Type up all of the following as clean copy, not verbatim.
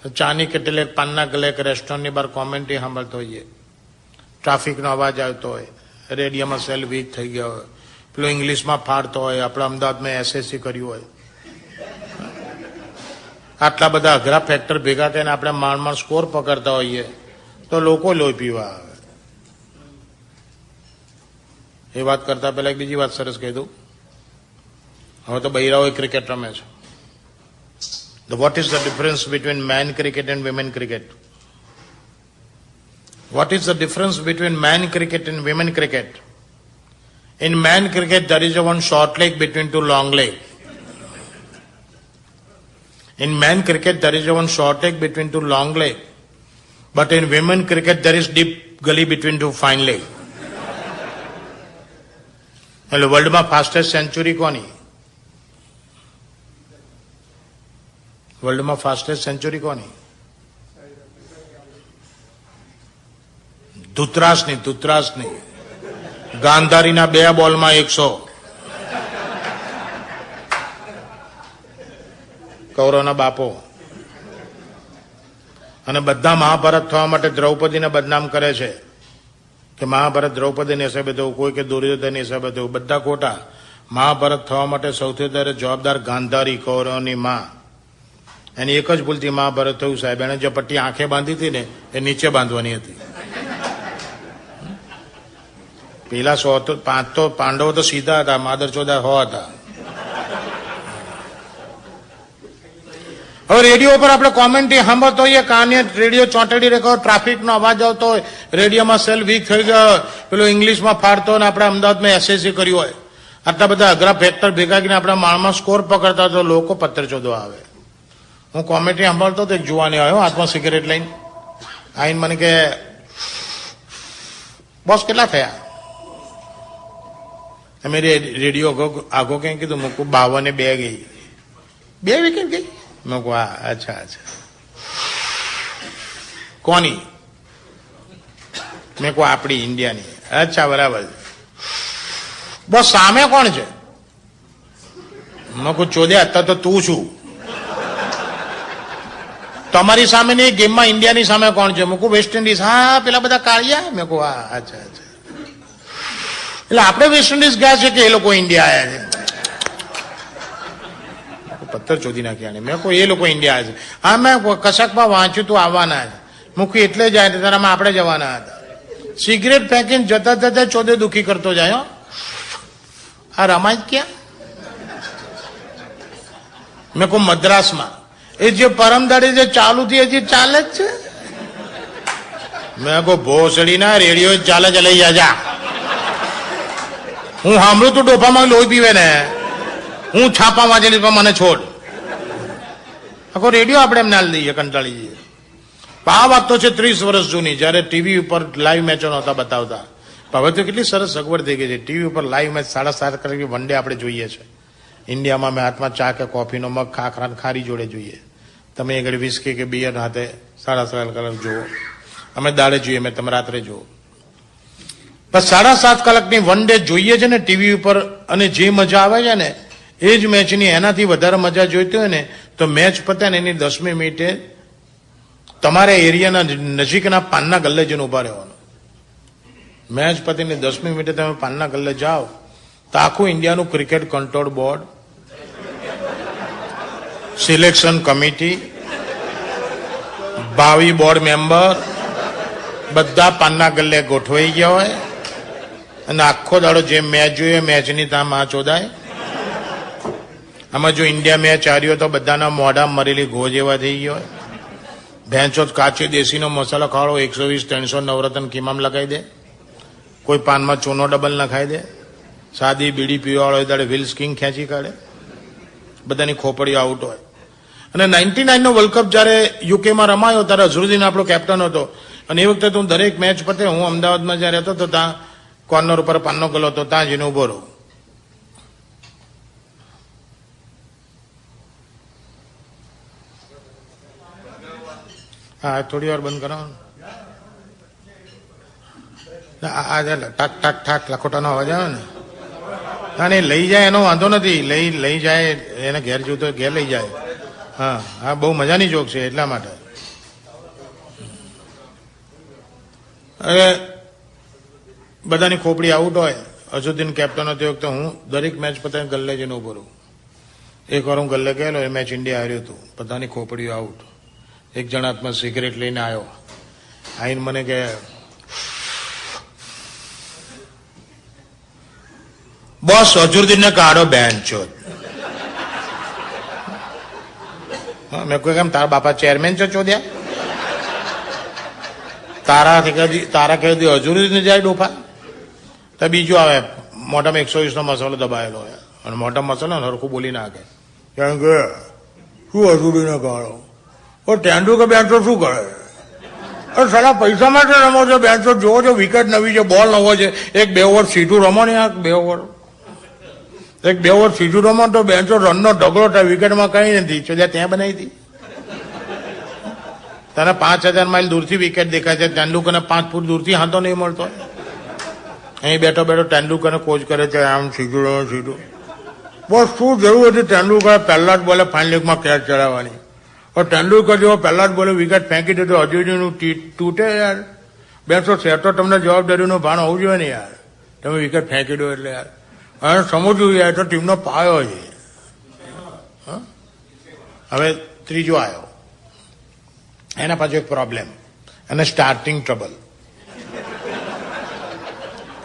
ચાની કેટલે પાનના ગલે એક રેસ્ટોરન્ટની બહાર કોમેન્ટ્રી સાંભળતો હોઈએ, ટ્રાફિકનો અવાજ આવતો હોય, રેડિયોમાં સેલ વીક થઈ ગયો હોય, પેલો ઇંગ્લિશમાં ફાડતો હોય, આપણે અમદાવાદમાં એસએસસી કર્યું હોય, આટલા બધા અઘરા ફેક્ટર ભેગા થઈને આપણે માંડ સ્કોર પકડતા હોઈએ તો લોકો લોહી પીવા આવે. એ વાત કરતા પહેલા એક બીજી વાત સરસ કહી દઉં. હવે તો બૈરાઓ ક્રિકેટ રમે છે. What is the difference between man cricket and women cricket? What is the difference between man cricket and women cricket? In man cricket, there is a one short leg between two long leg. In man cricket, there is a one short leg between two long leg. But in women cricket, there is deep gully between two fine leg. એટલે વર્લ્ડમાં fastest century કોની? વર્લ્ડમાં fastest century કોની? ધૂતરાસની ગાંધારીના 2 બોલમાં 100. કૌરવના બાપો. અને બધા મહાભારત થવા માટે દ્રૌપદીને બદનામ કરે છે કે મહાભારત દ્રૌપદીને હિસાબે થયું, કોઈ કે દુર્યોધન હિસાબે થયું, બધા ખોટા. મહાભારત થવા માટે સૌથી વધારે જવાબદાર ગાંધારી, કૌરવની માં. એની એક જ ભૂલથી મહાભારત થયું સાહેબ. એને જે પટ્ટી આંખે બાંધી હતી ને એ નીચે બાંધવાની હતી. પેલા 5 તો પાંડવો તો સીધા હતા, માદર ચોદા 100 હતા. હવે રેડિયો પર આપણે કોમેન્ટ્રી સાંભળતો હોઈએ, કાને રેડિયો ચોંટાડી રાખ્યો, ટ્રાફિકનો અવાજ આવતો હોય, રેડિયોમાં સેલ વીક થઈ ગયો, પેલો ઇંગ્લિશમાં ફાડતો હોય, આપણે અમદાવાદમાં એસએસસી કર્યું હોય, આટલા બધા અઘરા ફેક્ટર ભેગા કરીને આપણા માળમાં સ્કોર પકડતા તો લોકો પત્તર ચોદવા આવે. હું કોમેન્ટ્રી સાંભળતો તો એક જુવાને આવ્યો હાથમાં સિગરેટ લઈને, આઈને મને કે બોસ કેટલા થયા? અમે રેડિયો આગો કઈ કીધું, મૂકું 52 ગઈ. 2 વિકેટ ગઈ? મેં કહું હા, અચ્છા. કોની? મેં કહું આપણી ઇન્ડિયાની. અચ્છા બરાબર. બસ સામે કોણ છે? મેં કહું ચોદે અત્યારે તો તું છું. તમારી સામે નહીં, ગેમમાં ઇન્ડિયાની સામે કોણ છે? મૂકું વેસ્ટ ઇન્ડિઝ. હા પેલા બધા કાળિયા. મેં કહું હા, અચ્છા. એટલે આપણે વેસ્ટ ઇન્ડિઝ ગયા છે કે એ લોકો ઇન્ડિયા આવ્યા છે? પથ્થર ચોધી નાખ્યા. મેં કહું એ લોકો ઇન્ડિયા આવ્યા છે. હા મેં કશાકમાં વાંચ્યું તું આવવાના છે. મૂકી એટલે જાય તારામાં આપણે જવાના હતા. સિગરેટ ફેંકીને જતા ચોદે દુખી કરતો જાય. આ રમાય ક્યાં? મેં કહું મદ્રાસમાં. એ જે પરમદાડી જે ચાલુ થી હજી ચાલે જ છે. મેં કહું ભોસડી ના રેડિયો ચાલે લઈ જા. હું સાંભળું તું ડોફામાં લોહી પીવે ને, હું છાપા વાંચેલી પણ મને છોડ. આખો રેડિયો આપણે એમને હાલ દઈએ, કંટાળી જઈએ. આ વાત તો છે 30 વર્ષ જૂની, જયારે ટીવી ઉપર લાઈવ મેચો નહોતા બતાવતા. હવે તો કેટલી સરસ સગવડ થઈ ગઈ છે. ટીવી ઉપર લાઈવ મેચ 7:30 કલાકે વન ડે આપણે જોઈએ છે. ઇન્ડિયામાં મેં હાથમાં ચા કે કોફીનો મગ ખાખરા ખારી જોડે જોઈએ. તમે આગળ વિસ્કી કે બિયર હાથે 7:30 કલાક જુઓ. અમે દાડે જોઈએ, મેં તમે રાત્રે જુઓ. બસ 7:30 કલાકની વન ડે જોઈએ છે ને ટીવી ઉપર. અને જે મજા આવે છે ને એ જ મેચની એનાથી વધારે મજા જોઈતી હોય ને તો મેચ પતે ને એની 10મી મિનિટે તમારે એરિયાના નજીકના પાનના ગલ્લે જઈને ઉભા રહેવાનું. મેચ પતીને 10મી મિનિટે તમે પાનના ગલ્લે જાઓ તો આખું ઇન્ડિયાનું cricket control board, selection committee, ભાવિ બોર્ડ મેમ્બર બધા પાનના ગલ્લે ગોઠવાઈ ગયા હોય અને આખો દાડો જે મેચ જોઈએ મેચની ત્યાં માં ચોદાય. આમાં જો ઇન્ડિયા મેચ હાર્યો તો બધાના મોઢા મરેલી ઘો જેવા થઈ ગયો હોય. ભેંચો કાચી દેશીનો મસાલો ખાડો 120-300 નવરત્ન કિમામ લગાવી દે. કોઈ પાનમાં ચૂનો ડબલ નખાઈ દે. સાદી બીડી પીવાળો હોય ત્યારે વ્હીલ્સ કિંગ ખેંચી કાઢે. બધાની ખોપડીઓ આઉટ હોય. અને 99નો વર્લ્ડ કપ જયારે યુકેમાં રમાયો ત્યારે અઝરુદ્દીન આપણો કેપ્ટન હતો. અને એ વખતે હું દરેક મેચ પતે હું અમદાવાદમાં જ્યાં રહેતો હતો ત્યાં કોર્નર ઉપર પાનનો ગલો હતો, ત્યાં જઈને ઉભો રહું. હા થોડી વાર બંધ કરો. ટાક ટાક ટાક લખોટાનો અવાજ આવે ને. હા નહીં લઈ જાય એનો વાંધો નથી. લઈ જાય એને ઘેર જોતો ઘેર લઈ જાય. હા બહુ મજાની જોક છે એટલા માટે. હવે બધાની ખોપડી આઉટ હોય, અઝુદ્દીન કેપ્ટન હતો વખતે હું દરેક મેચ પતાવીને ગલ્લે જઈને ઉભો રહું. એક વાર હું ગલ્લે ગયેલો, એ મેચ ઇન્ડિયા હાર્યું હતું, બધાની ખોપડીઓ આઉટ. એક જણ હાથમાં સિગરેટ લઈને આવ્યો, આવીને મને કે બોસ અઝુદ્દીનને કાઢો બેન છો. મેં કોઈ કેમ તારા બાપા ચેરમેન છે ચોદ્યા? તારા કહેતી અઝુદ્દીન જાય ડોફા? તો બીજું આવે મોઢામાં 120 નો મસાલો દબાયેલો હોય અને મોઢામાં મસાલો ને હરખું બોલી નાખે કેમ કે શું અઝુદ્દીનને કાઢો? તેંડુલકર બેન તો શું કરે? સાલા પૈસા માટે રમો છો બેન તો? જોવો છો વિકેટ નવી છે, બોલ નવો છે, એક 2 ઓવર સીધું રમો ને. 2 ઓવર સીધું રમો તો બેન તો રનનો ઢગલો થાય, વિકેટમાં કઈ નથી. ત્યાં બનાવી હતી તને 5000 માઇલ દૂરથી વિકેટ દેખાય છે, તેંડુલકરને 5 ફૂટ દૂરથી હાથો નહીં મળતો. અહીં બેઠો બેઠો તેંડુલકરને કોચ કરે છે આમ સીધું સીધું. બસ શું જરૂર હતી તેંડુલકર પહેલા જ બોલે ફાઇનલ લીગમાં કેચ ચડાવવાની? તેંડુલકર જેવો પહેલા જ બોલે વિકેટ ફેંકી દીધો, અઝુદ્દીનનું તૂટે યાર. બેસો સેટો તમને જવાબદારીનું ભાન હોવું જોઈએ ને યાર. તમે વિકેટ ફેંકી દો એટલે યાર હવે સમજવું યાર, તો ટીમનો પાયો છે. હવે ત્રીજો આવ્યો, એના પાછળ એક પ્રોબ્લેમ, અને સ્ટાર્ટિંગ ટ્રબલ.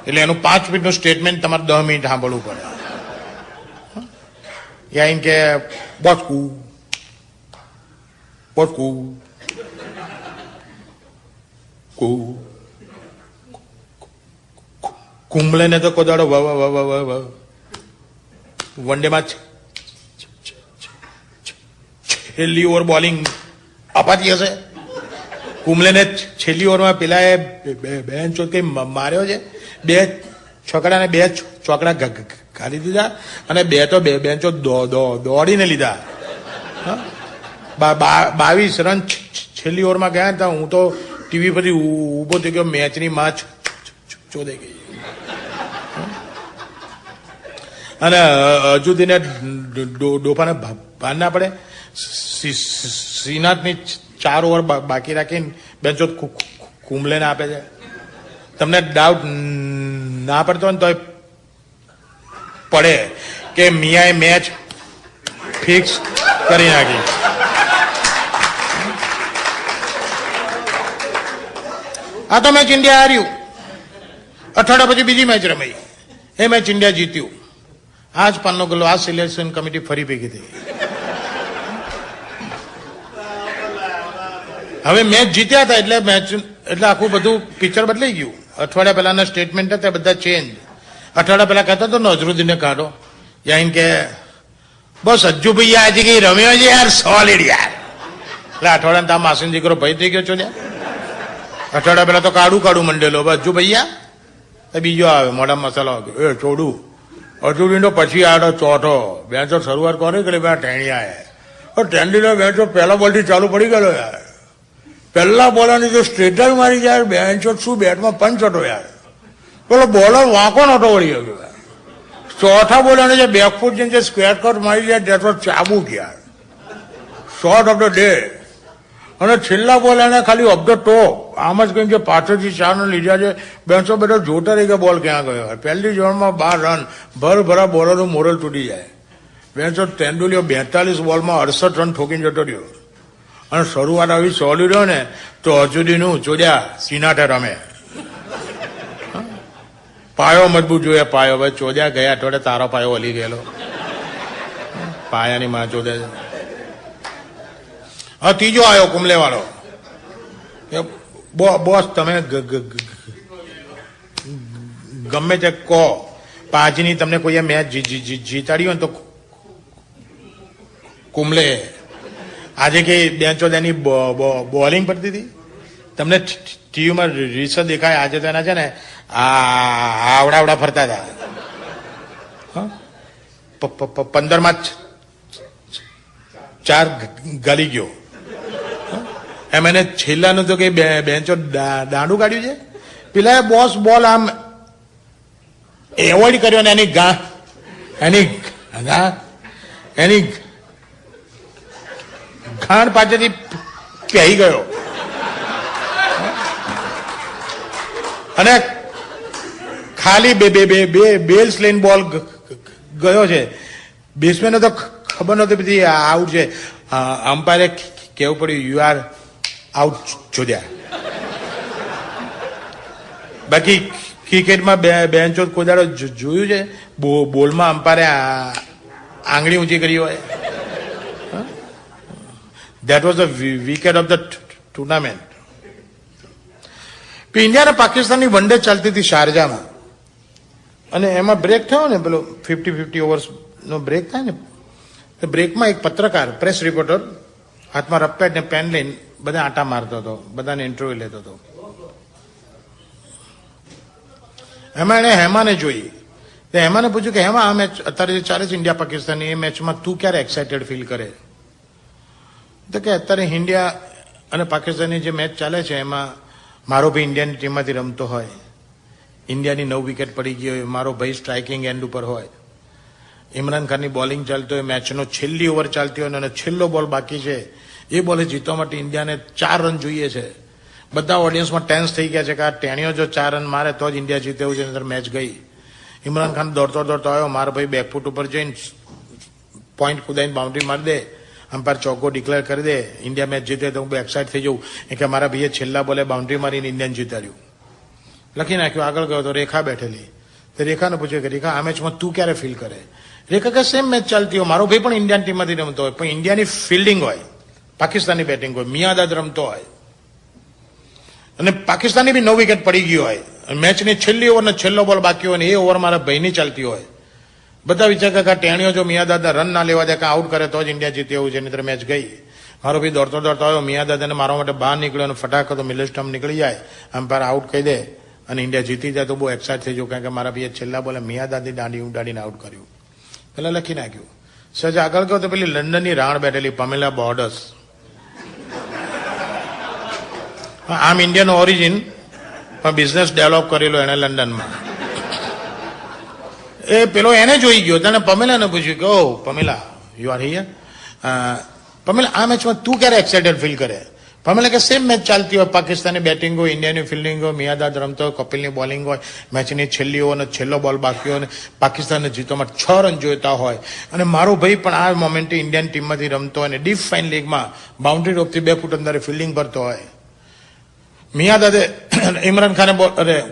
એટલે એનું 5 મિનિટનું સ્ટેટમેન્ટ તમારે 10 મિનિટ સાંભળવું પડે. યા કે બોસકુ બોસકુ કુંબલે ને તો કોદાડો વન ડે માં છેલ્લી ઓવર બોલિંગ અપાતી હશે. કુંબલે ને છેલ્લી ઓવરમાં પેલા એ બેન ચોક કઈ માર્યો છે, 2 છકડા ને 2 ચોકડા ગાલી દીધા, અને 2 તો બેન્ચો દોડીને લીધા. 22 રન છેલ્લી ઓવરમાં ગયા હતા. હું તો ટીવી પરથી ઉભો થઈ ગયો, મેચની માં ચોદાઈ ગઈ. અને અઝુદ્દીને ડોફાને ભાન ના પડે, શ્રીનાથની 4 ઓવર બાકી રાખીને બેન્ચો કુંબલેને આપે છે. તમને ડાઉટ ના પડતો ને તો પડે કે મિયાએ મેચ ફિક્સ કરી નાખી. આ તો મેચ ઇન્ડિયા હાર્યું. અઠવાડિયા પછી બીજી મેચ રમાઈ, એ મેચ ઇન્ડિયા જીત્યું. આ જ પાનનો ગલ્લો, આ સિલેક્શન કમિટી ફરી ભેગી થઈ. હવે મેચ જીત્યા હતા એટલે આખું બધું પિક્ચર બદલાઈ ગયું. અઠવાડિયા પહેલાના સ્ટેટમેન્ટ હતા બધા ચેન્જ. અઠવાડિયા પહેલા કહેતા હતો ને અઝરુદ્દીનને કાઢો, યાર કે બસ અજ્જુ ભાઈ આજે કઈ રમ્યો છે યાર, સોલિડ યાર. એટલે અઠવાડિયા તા માસીન દીકરો ભાઈ થઈ ગયો છો ને. અઠવાડિયા પહેલા તો કાઢું મંડેલો અજ્જુ ભૈયા. બીજો આવે મોઢા મસાલો એ છોડું અઝરુદ્દીન પછી આવ્યો ચોથો. બેન્ચો શરૂઆત કરી કે બે ટેણિયા ટેન્ડીનો બેન્ચો પહેલા બોલથી ચાલુ પડી ગયેલો યાર. પહેલા બોલરની જો સ્ટ્રેટર મારી યાર, બેન્ચો શું બેટમાં પંચ હતો યાર. પેલો બોલર વાંકો નતો વળી ગયો. ચોથા બોલરને જે બેકફૂટ જે સ્ક્વેર કટ મારી જાય દેટ વોઝ ચાબુક યાર, શોર્ટ ઓફ ધ ડે. અને છેલ્લા બોલરને ખાલી ઓફ ધ ટોપ આમ જ કહ્યું કે પાછળથી 4 રન લીધા છે. બેન્ચો બેઠો જોતા રહી કે બોલ ક્યાં ગયો. પહેલી જોનમાં 12 રન, ભરભરા બોલરનું મોરલ તૂટી જાય. બેન્ચો તેંડુલિયો 42 બોલમાં 68 રન ઠોકીને જતો રહ્યો. અને શરૂઆત આવી સોલી રહ્યો ને તો અઝુદ્દીનનું ચોદ્યા શ્રીનાથે રમે. પાયો મજબૂત જોઈએ, પાયો. ભાઈ ચોદ્યા ગયા અઠવાડિયે તારો પાયો હલી ગયેલો. પાયાની માં ચોદે છે. હા, ત્રીજો આવ્યો કુંબલે વાળો. બોસ તમે ગમે તે કહો, પાંચની તમને કોઈ મેચ જીતાડી હોય ને તો કુંબલે. આજે કઈ બેન્ચો તેની બોલિંગ પડતી હતી, તમને ટીવીમાં રીસ દેખાય. આજે તો એના છે ને આવડા ફરતા હતા. 15માં 4 ગાલી ગયો. એમ એને છેલ્લાનું તો કઈ બેન્ચો દાંડું કાઢ્યું છે. પેલા બોસ બોલ આમ એવોઇડ કર્યો ને એની ગાંઠ પાછળથી પહેરી ગયો. અને ખાલી બેલ્સ લઈને બોલ ગયો છે. બેટ્સમેનને તો ખબર નહોતી પછી આઉટ છે. અમ્પાયરે કેવું પડ્યું, યુ આર આઉટ જોડ્યા. બાકી ક્રિકેટમાં બેન્ચો કોઈ દાડો જોયું છે બોલમાં અમ્પાયરે આંગળી ઊંચી કરી હોય? That was the wicket of the tournament. India અને પાકિસ્તાનની વન ડે ચાલતી હતી શારજામાં, અને એમાં બ્રેક થયો ને, પેલો 50 ઓવર્સનો બ્રેક થાય ને, તો બ્રેકમાં એક પત્રકાર, પ્રેસ રિપોર્ટર હાથમાં રપેટ ને પેન લઈને બધા આંટા મારતો હતો, બધાને ઇન્ટરવ્યુ લેતો હતો. એમાં એણે હેમાને જોઈ. હેમાને પૂછ્યું કે હેમા, આ મેચ અત્યારે જે ચાલે છે ઇન્ડિયા પાકિસ્તાનની, એ મેચમાં તું ક્યારે એક્સાઇટેડ ફીલ કરે? તો કે અત્યારે ઇન્ડિયા અને પાકિસ્તાનની જે મેચ ચાલે છે એમાં મારો ભાઈ ઇન્ડિયાની ટીમમાંથી રમતો હોય, ઇન્ડિયાની 9 વિકેટ પડી ગઈ હોય, મારો ભાઈ સ્ટ્રાઇકિંગ એન્ડ ઉપર હોય, ઇમરાન ખાનની બોલિંગ ચાલતી હોય, મેચનો છેલ્લી ઓવર ચાલતી હોય અને છેલ્લો બોલ બાકી છે, એ બોલે જીતવા માટે ઇન્ડિયાને 4 રન જોઈએ છે. બધા ઓડિયન્સમાં ટેન્સ થઈ ગયા છે કે આ ટેણીઓ જો 4 રન મારે તો જ ઇન્ડિયા જીતે એવું છે, નહીંતર મેચ ગઈ. ઇમરાન ખાન દોડતો આવ્યો, મારો ભાઈ બેકફૂટ ઉપર જઈને પોઈન્ટ કુદાઈને બાઉન્ડ્રી મારી દે, અમ્પાયર ચોકો ડિક્લેર કરી દે, ઇન્ડિયા મેચ જીતે તો હું બહુ એક્સાઇટ થઈ જઉં કે મારા ભાઈએ છેલ્લા બોલે બાઉન્ડ્રી મારીને ઇન્ડિયન જીતાડ્યું. લખી નાખ્યું. આગળ ગયો તો રેખા બેઠેલી. તો રેખાને પૂછ્યું કે રેખા, આ મેચમાં તું ક્યારે ફીલ કરે? રેખા કે સેમ મેચ ચાલતી હોય, મારો ભાઈ પણ ઇન્ડિયન ટીમમાંથી રમતો હોય, પણ ઇન્ડિયાની ફિલ્ડિંગ હોય, પાકિસ્તાનની બેટિંગ હોય, મિયાદાદ રમતો હોય અને પાકિસ્તાનની બી 9 વિકેટ પડી ગઈ હોય, મેચની છેલ્લી ઓવરનો છેલ્લો બોલ બાકી હોય ને એ ઓવર મારા ભાઈની ચાલતી હોય, બધા વિચાર કે ટેણીઓ જો મિયાદાદા રન ના લેવા દે, કાં આઉટ કરે તો જ ઇન્ડિયા જીતે એવું છે, નહીંતર મેચ ગઈ. મારો ભાઈ દોડતો આવ્યો, મિયાદાદાને મારવા માટે બહાર નીકળ્યો અને ફટાક તો મિડલ સ્ટમ્પ નીકળી જાય, અમ્પાયર આઉટ કહી દે અને ઇન્ડિયા જીતી જાય તો બહુ એક્સાઇટ થઈ જવું, કારણ કે મારા ભાઈએ છેલ્લા બોલે મિયાદાદની દાંડી ઉડાડીને આઉટ કર્યું. પેલા લખી નાખ્યું. સજ આગળ ગયો તો પેલી લંડનની રાણ બેઠેલી પમેલા બોર્ડર્સ, આમ ઇન્ડિયન ઓરિજિન પણ બિઝનેસ ડેવલપ કરેલો એને લંડનમાં. એ પેલો એને જોઈ ગયો, તેને પમેલાને પૂછ્યું કે ઓ પમેલા, યુ આર હિયર. પમેલા, આ મેચમાં તું ક્યારે એક્સાઇટેડ ફીલ કરે? પમેલા કે સેમ મેચ ચાલતી હોય, પાકિસ્તાની બેટિંગ હોય, ઇન્ડિયાની ફિલ્ડિંગ હોય, મિયાદાદ રમતો હોય, કપિલની બોલિંગ હોય, મેચની છેલ્લી ઓવરનો છેલ્લો બોલ બાકી હોય અને પાકિસ્તાનને જીતવા માટે 6 રન જોઈતા હોય, અને મારો ભાઈ પણ આ મોમેન્ટે ઇન્ડિયન ટીમમાંથી રમતો હોય અને ડીપ ફાઇન લીગમાં બાઉન્ડ્રી રોપથી 2 ફૂટ અંદર ફિલ્ડિંગ ભરતો હોય. મિયાદાદે ઇમરાન ખાને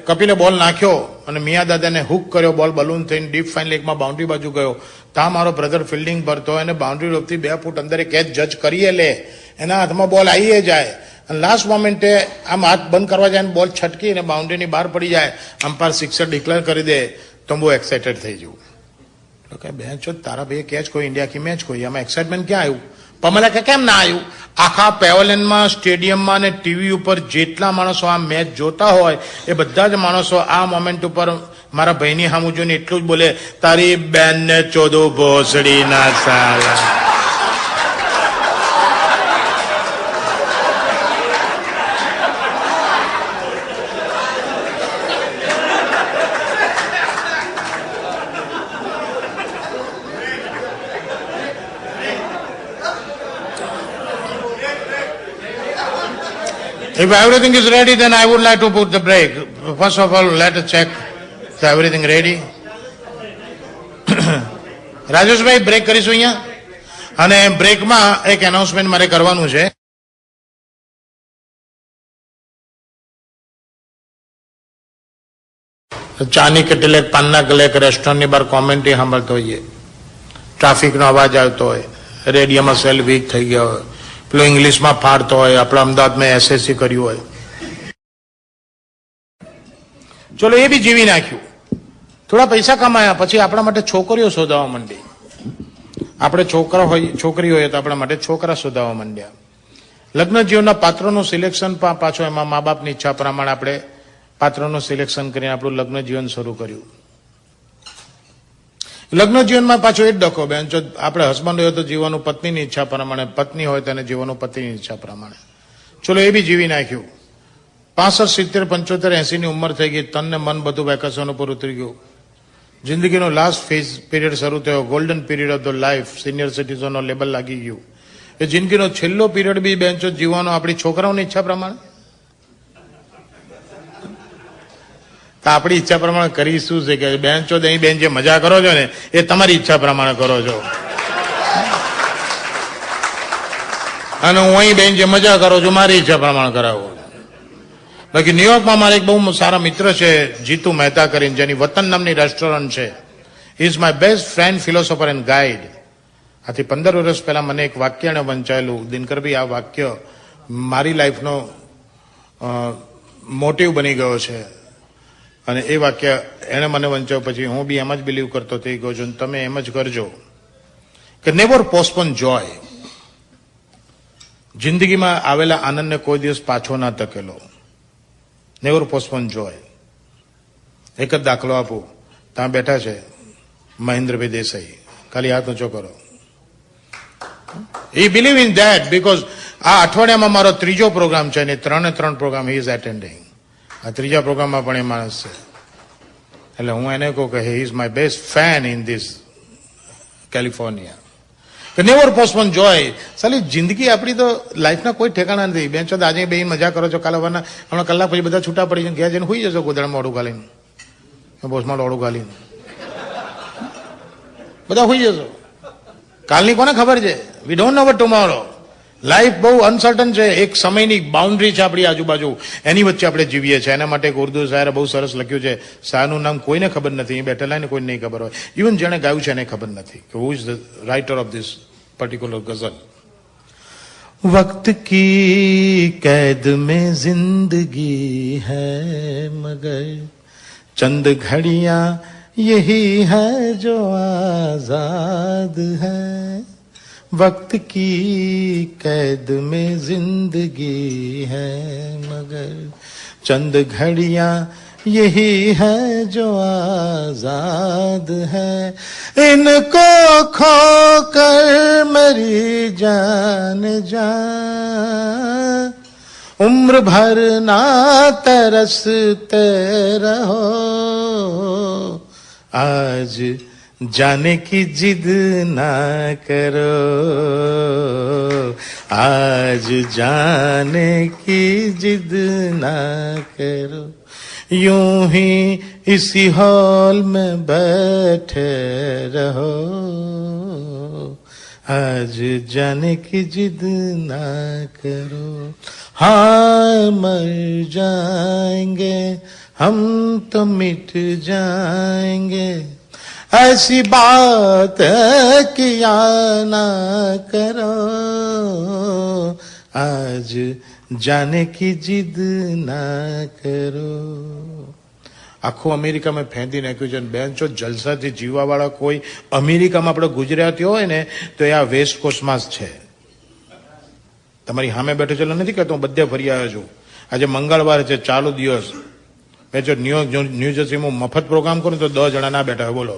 કપિલે બોલ નાખ્યો અને મિયાદાદાને હુક કર્યો, બોલ બલૂન થઈને ડીપ ફાઇન લેગમાં બાઉન્ડ્રી બાજુ ગયો. તા મારો બ્રધર ફિલ્ડિંગ ભરતો હોય અને બાઉન્ડ્રી રોપથી 2 ફૂટ અંદર કેચ જજ કરીએ લે, એના હાથમાં બોલ આવીએ જાય અને લાસ્ટ મોમેન્ટે આમ હાથ બંધ કરવા જાય બોલ છટકી અને બાઉન્ડ્રીની બહાર પડી જાય, અમ્પાયર સિક્સર ડિક્લેર કરી દે તો બહુ એક્સાઇટેડ થઈ જવું. કે બેન છો તારા ભાઈ કેચ કોઈ ઇન્ડિયા કી મેચ કોઈ, આમાં એક્સાઇટમેન્ટ ક્યાં આવ્યું? પમેલા કે કેમ ના આવ્યું? આખા પેવેલિયનમાં, સ્ટેડિયમમાં ને ટીવી ઉપર જેટલા માણસો આ મેચ જોતા હોય એ બધા જ માણસો આ મોમેન્ટ ઉપર મારા ભાઈની સામું જોઈને એટલું જ બોલે, તારી બેન ને 14 ભોસડી ના સાલા. If everything is ready, then I would like to put the break. First of all, let us check. Is everything ready? Rajeshbhai, break કરીશું અહીંયા, અને બ્રેકમાં એક એનાઉન્સમેન્ટ મારે કરવાનું છે. ચાની કેટલેક પાનના કલેક રેસ્ટોરન્ટની બહાર કોમેન્ટ્રી સાંભળતો હોઈએ, ટ્રાફિકનો અવાજ આવતો હોય, રેડિયોમાં સેલ વીક થઈ ગયા હોય, પેલો ઇંગ્લિશમાં ફાડતો હોય, આપણા અમદાવાદમાં એસએસસી કર્યું હોય, ચલો એ બી જીવી નાખ્યું. થોડા પૈસા કમાયા પછી આપણા માટે છોકરીઓ શોધાવા માંડી. આપણે છોકરી હોય તો આપણા માટે છોકરા શોધાવા માંડ્યા. લગ્ન જીવનના પાત્રોનું સિલેક્શન પાછો એમાં મા બાપની ઈચ્છા પ્રમાણે આપણે પાત્રોનું સિલેક્શન કરીને આપણું લગ્ન જીવન શરૂ કર્યું. લગ્ન જીવનમાં પાછો એ જ ડખો બેન, જો આપણે હસબન્ડ હોય તો જીવવાનું પત્નીની ઈચ્છા પ્રમાણે, પત્ની હોય તેને જીવવાનું પતિની ઈચ્છા પ્રમાણે. ચલો એ બી જીવી નાખ્યું. 65, 70, 75, 80 ની ઉંમર થઈ ગઈ, તનને મન બધું વેકેશન ઉપર ઉતરી ગયું. જિંદગીનો લાસ્ટ ફેઝ પીરિયડ શરૂ થયો, golden period of the life, senior સિટીઝનનો લેબલ લાગી ગયું. એ જિંદગીનો છેલ્લો પીરિયડ બી બેન જીવવાનો આપણી છોકરાઓની ઈચ્છા પ્રમાણે. તો આપણી ઈચ્છા પ્રમાણે કરી શું છે કે બેન છો અહીં બેન જે મજા કરો છો ને એ તમારી ઈચ્છા પ્રમાણે કરો છો, અને હું અહીં બેન જે મજા કરો છો મારી ઈચ્છા પ્રમાણે કરાવો. બાકી ન્યુયોર્કમાં મારા એક બહુ સારા મિત્ર છે જીતુ મહેતા કરીને, જેની વતન નામની રેસ્ટોરન્ટ છે. Is my best friend, philosopher and guide. આથી 15 વર્ષ પહેલા મને એક વાક્ય એને વંચાયેલું. દિનકરભાઈ, આ વાક્ય મારી લાઈફનો મોટિવ બની ગયો છે. અને એ વાક્ય એણે મને વંચાવ્યું પછી હું બી એમ જ બિલીવ કરતો થઈ ગયો છું. તમે એમ જ કરજો કે નેવર પોસ્ટપોન જોય. જિંદગીમાં આવેલા આનંદને કોઈ દિવસ પાછો ના ધકેલો. નેવર પોસ્ટપોન જોય. એક જ દાખલો આપું. ત્યાં બેઠા છે મહેન્દ્રભાઈ દેસાઈ, ખાલી હાથ ઊંચો કરો. He believe in that because આ અઠવાડિયામાં મારો 3જો પ્રોગ્રામ છે અને 3 પ્રોગ્રામ he is attending. આ 3જા પ્રોગ્રામમાં પણ એ માણસ છે. એટલે હું એને કહું કે he is my best fan in this California. Never postpone joy. સાલી જિંદગી આપણી તો લાઈફના કોઈ ઠેકાણા નથી. બેન છો આજે બે મજા કરો છો, કાલે હમણાં કલાક પછી બધા છૂટા પડી જાય, ઘેર જઈને સુઈ જશો ગોદડામાં ઓળું ઘાલીને, બોસમાં ઓળું ઘાલીને બધા સુઈ જશો. કાલની કોને ખબર છે? વી ડોન્ટ નો વટ ટુમોરો. લાઈફ બહુ અનસર્ટન છે. એક સમયની બાઉન્ડ્રી છે આપણી આજુબાજુ, એની વચ્ચે આપણે જીવીએ છીએ. એના માટે એક ઉર્દુ શાયરે બહુ સરસ લખ્યું છે. શાયરનું નામ કોઈને ખબર નથી, બેઠેલા ને કોઈને નહીં ખબર હોય. ઇવન જેણે ગાયું છે એને ખબર નથી કે who is the writer of this particular ghazal. વક્ત કી कैद में जिंदगी है मगर चंद घड़ियां यही है जो आजाद है. वक्त की कैद में जिंदगी है मगर चंद घड़ियां यही है जो आजाद है. इनको खो कर मेरी जान जा उम्र भर ना तरसते रहो. आज जाने की जिद ना करो, आज जाने की जिद ना करो. यूं ही इसी हॉल में बैठे रहो, आज जाने की जिद ना करो. हाँ मर जाएंगे हम तो मिट जाएंगे, ऐसी बात किया ना करो. आज जाने की जिद ના કરો. આખું અમેરિકામાં ફેંદી નાખ્યું છે. બેન છો જલસાથી જીવવા વાળા કોઈ અમેરિકામાં આપણે ગુજરાતી હોય ને તો એ આ વેસ્ટ કોસ્ટમાં જ છે. તમારી સામે બેઠો છે નથી કહેતો, હું બધે ફરી આવ્યો છું. આજે મંગળવાર છે, ચાલુ દિવસ. મેં જો ન્યૂ જર્સીમાં મફત પ્રોગ્રામ કરું તો 10 જણા ના બેઠા હોય. બોલો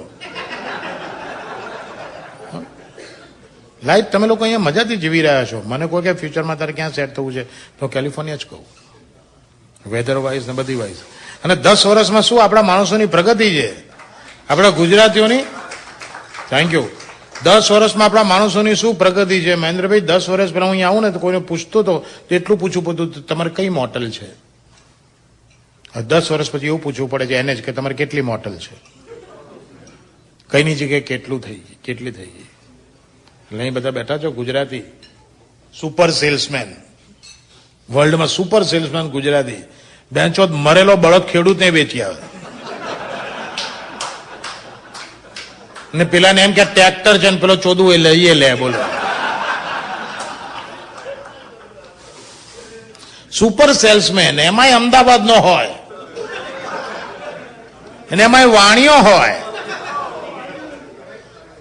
લાઈફ તમે લોકો અહીંયા મજાથી જીવી રહ્યા છો. મને કોઈ કે ફ્યુચરમાં તારે ક્યાં સેટ થવું છે તો કેલિફોર્નિયા જ કહું, વેધર વાઇઝ ને બધી વાઇઝ. અને 10 વર્ષમાં શું આપણા માણસોની પ્રગતિ છે, આપણા ગુજરાતીઓની. Thank you. 10 વર્ષમાં આપણા માણસોની શું પ્રગતિ છે. મહેન્દ્રભાઈ 10 વર્ષ પહેલા હું અહીંયા આવું ને તો કોઈને પૂછતો તો એટલું પૂછવું પડતું તમારે કઈ મોટલ છે. 10 વર્ષ પછી એવું પૂછવું પડે છે એને જ કે તમારે કેટલી મોટલ છે, કઈની જગ્યાએ કેટલું થઈ ગઈ, કેટલી થઈ ગઈ. એટલે અહીં બધા બેઠા છો ગુજરાતી સુપર સેલ્સમેન, વર્લ્ડમાં સુપર સેલ્સમેન ગુજરાતી. બેન્ચો મરેલો બળદ ખેડૂતને વેચી આવે ને પેલાને એમ કે ટ્રેક્ટર છે ને પેલો ચોદું એ લઈએ લે. બોલો સુપર સેલ્સમેન, એમાંય અમદાવાદ નો હોય અને એમાંય વાણીઓ હોય.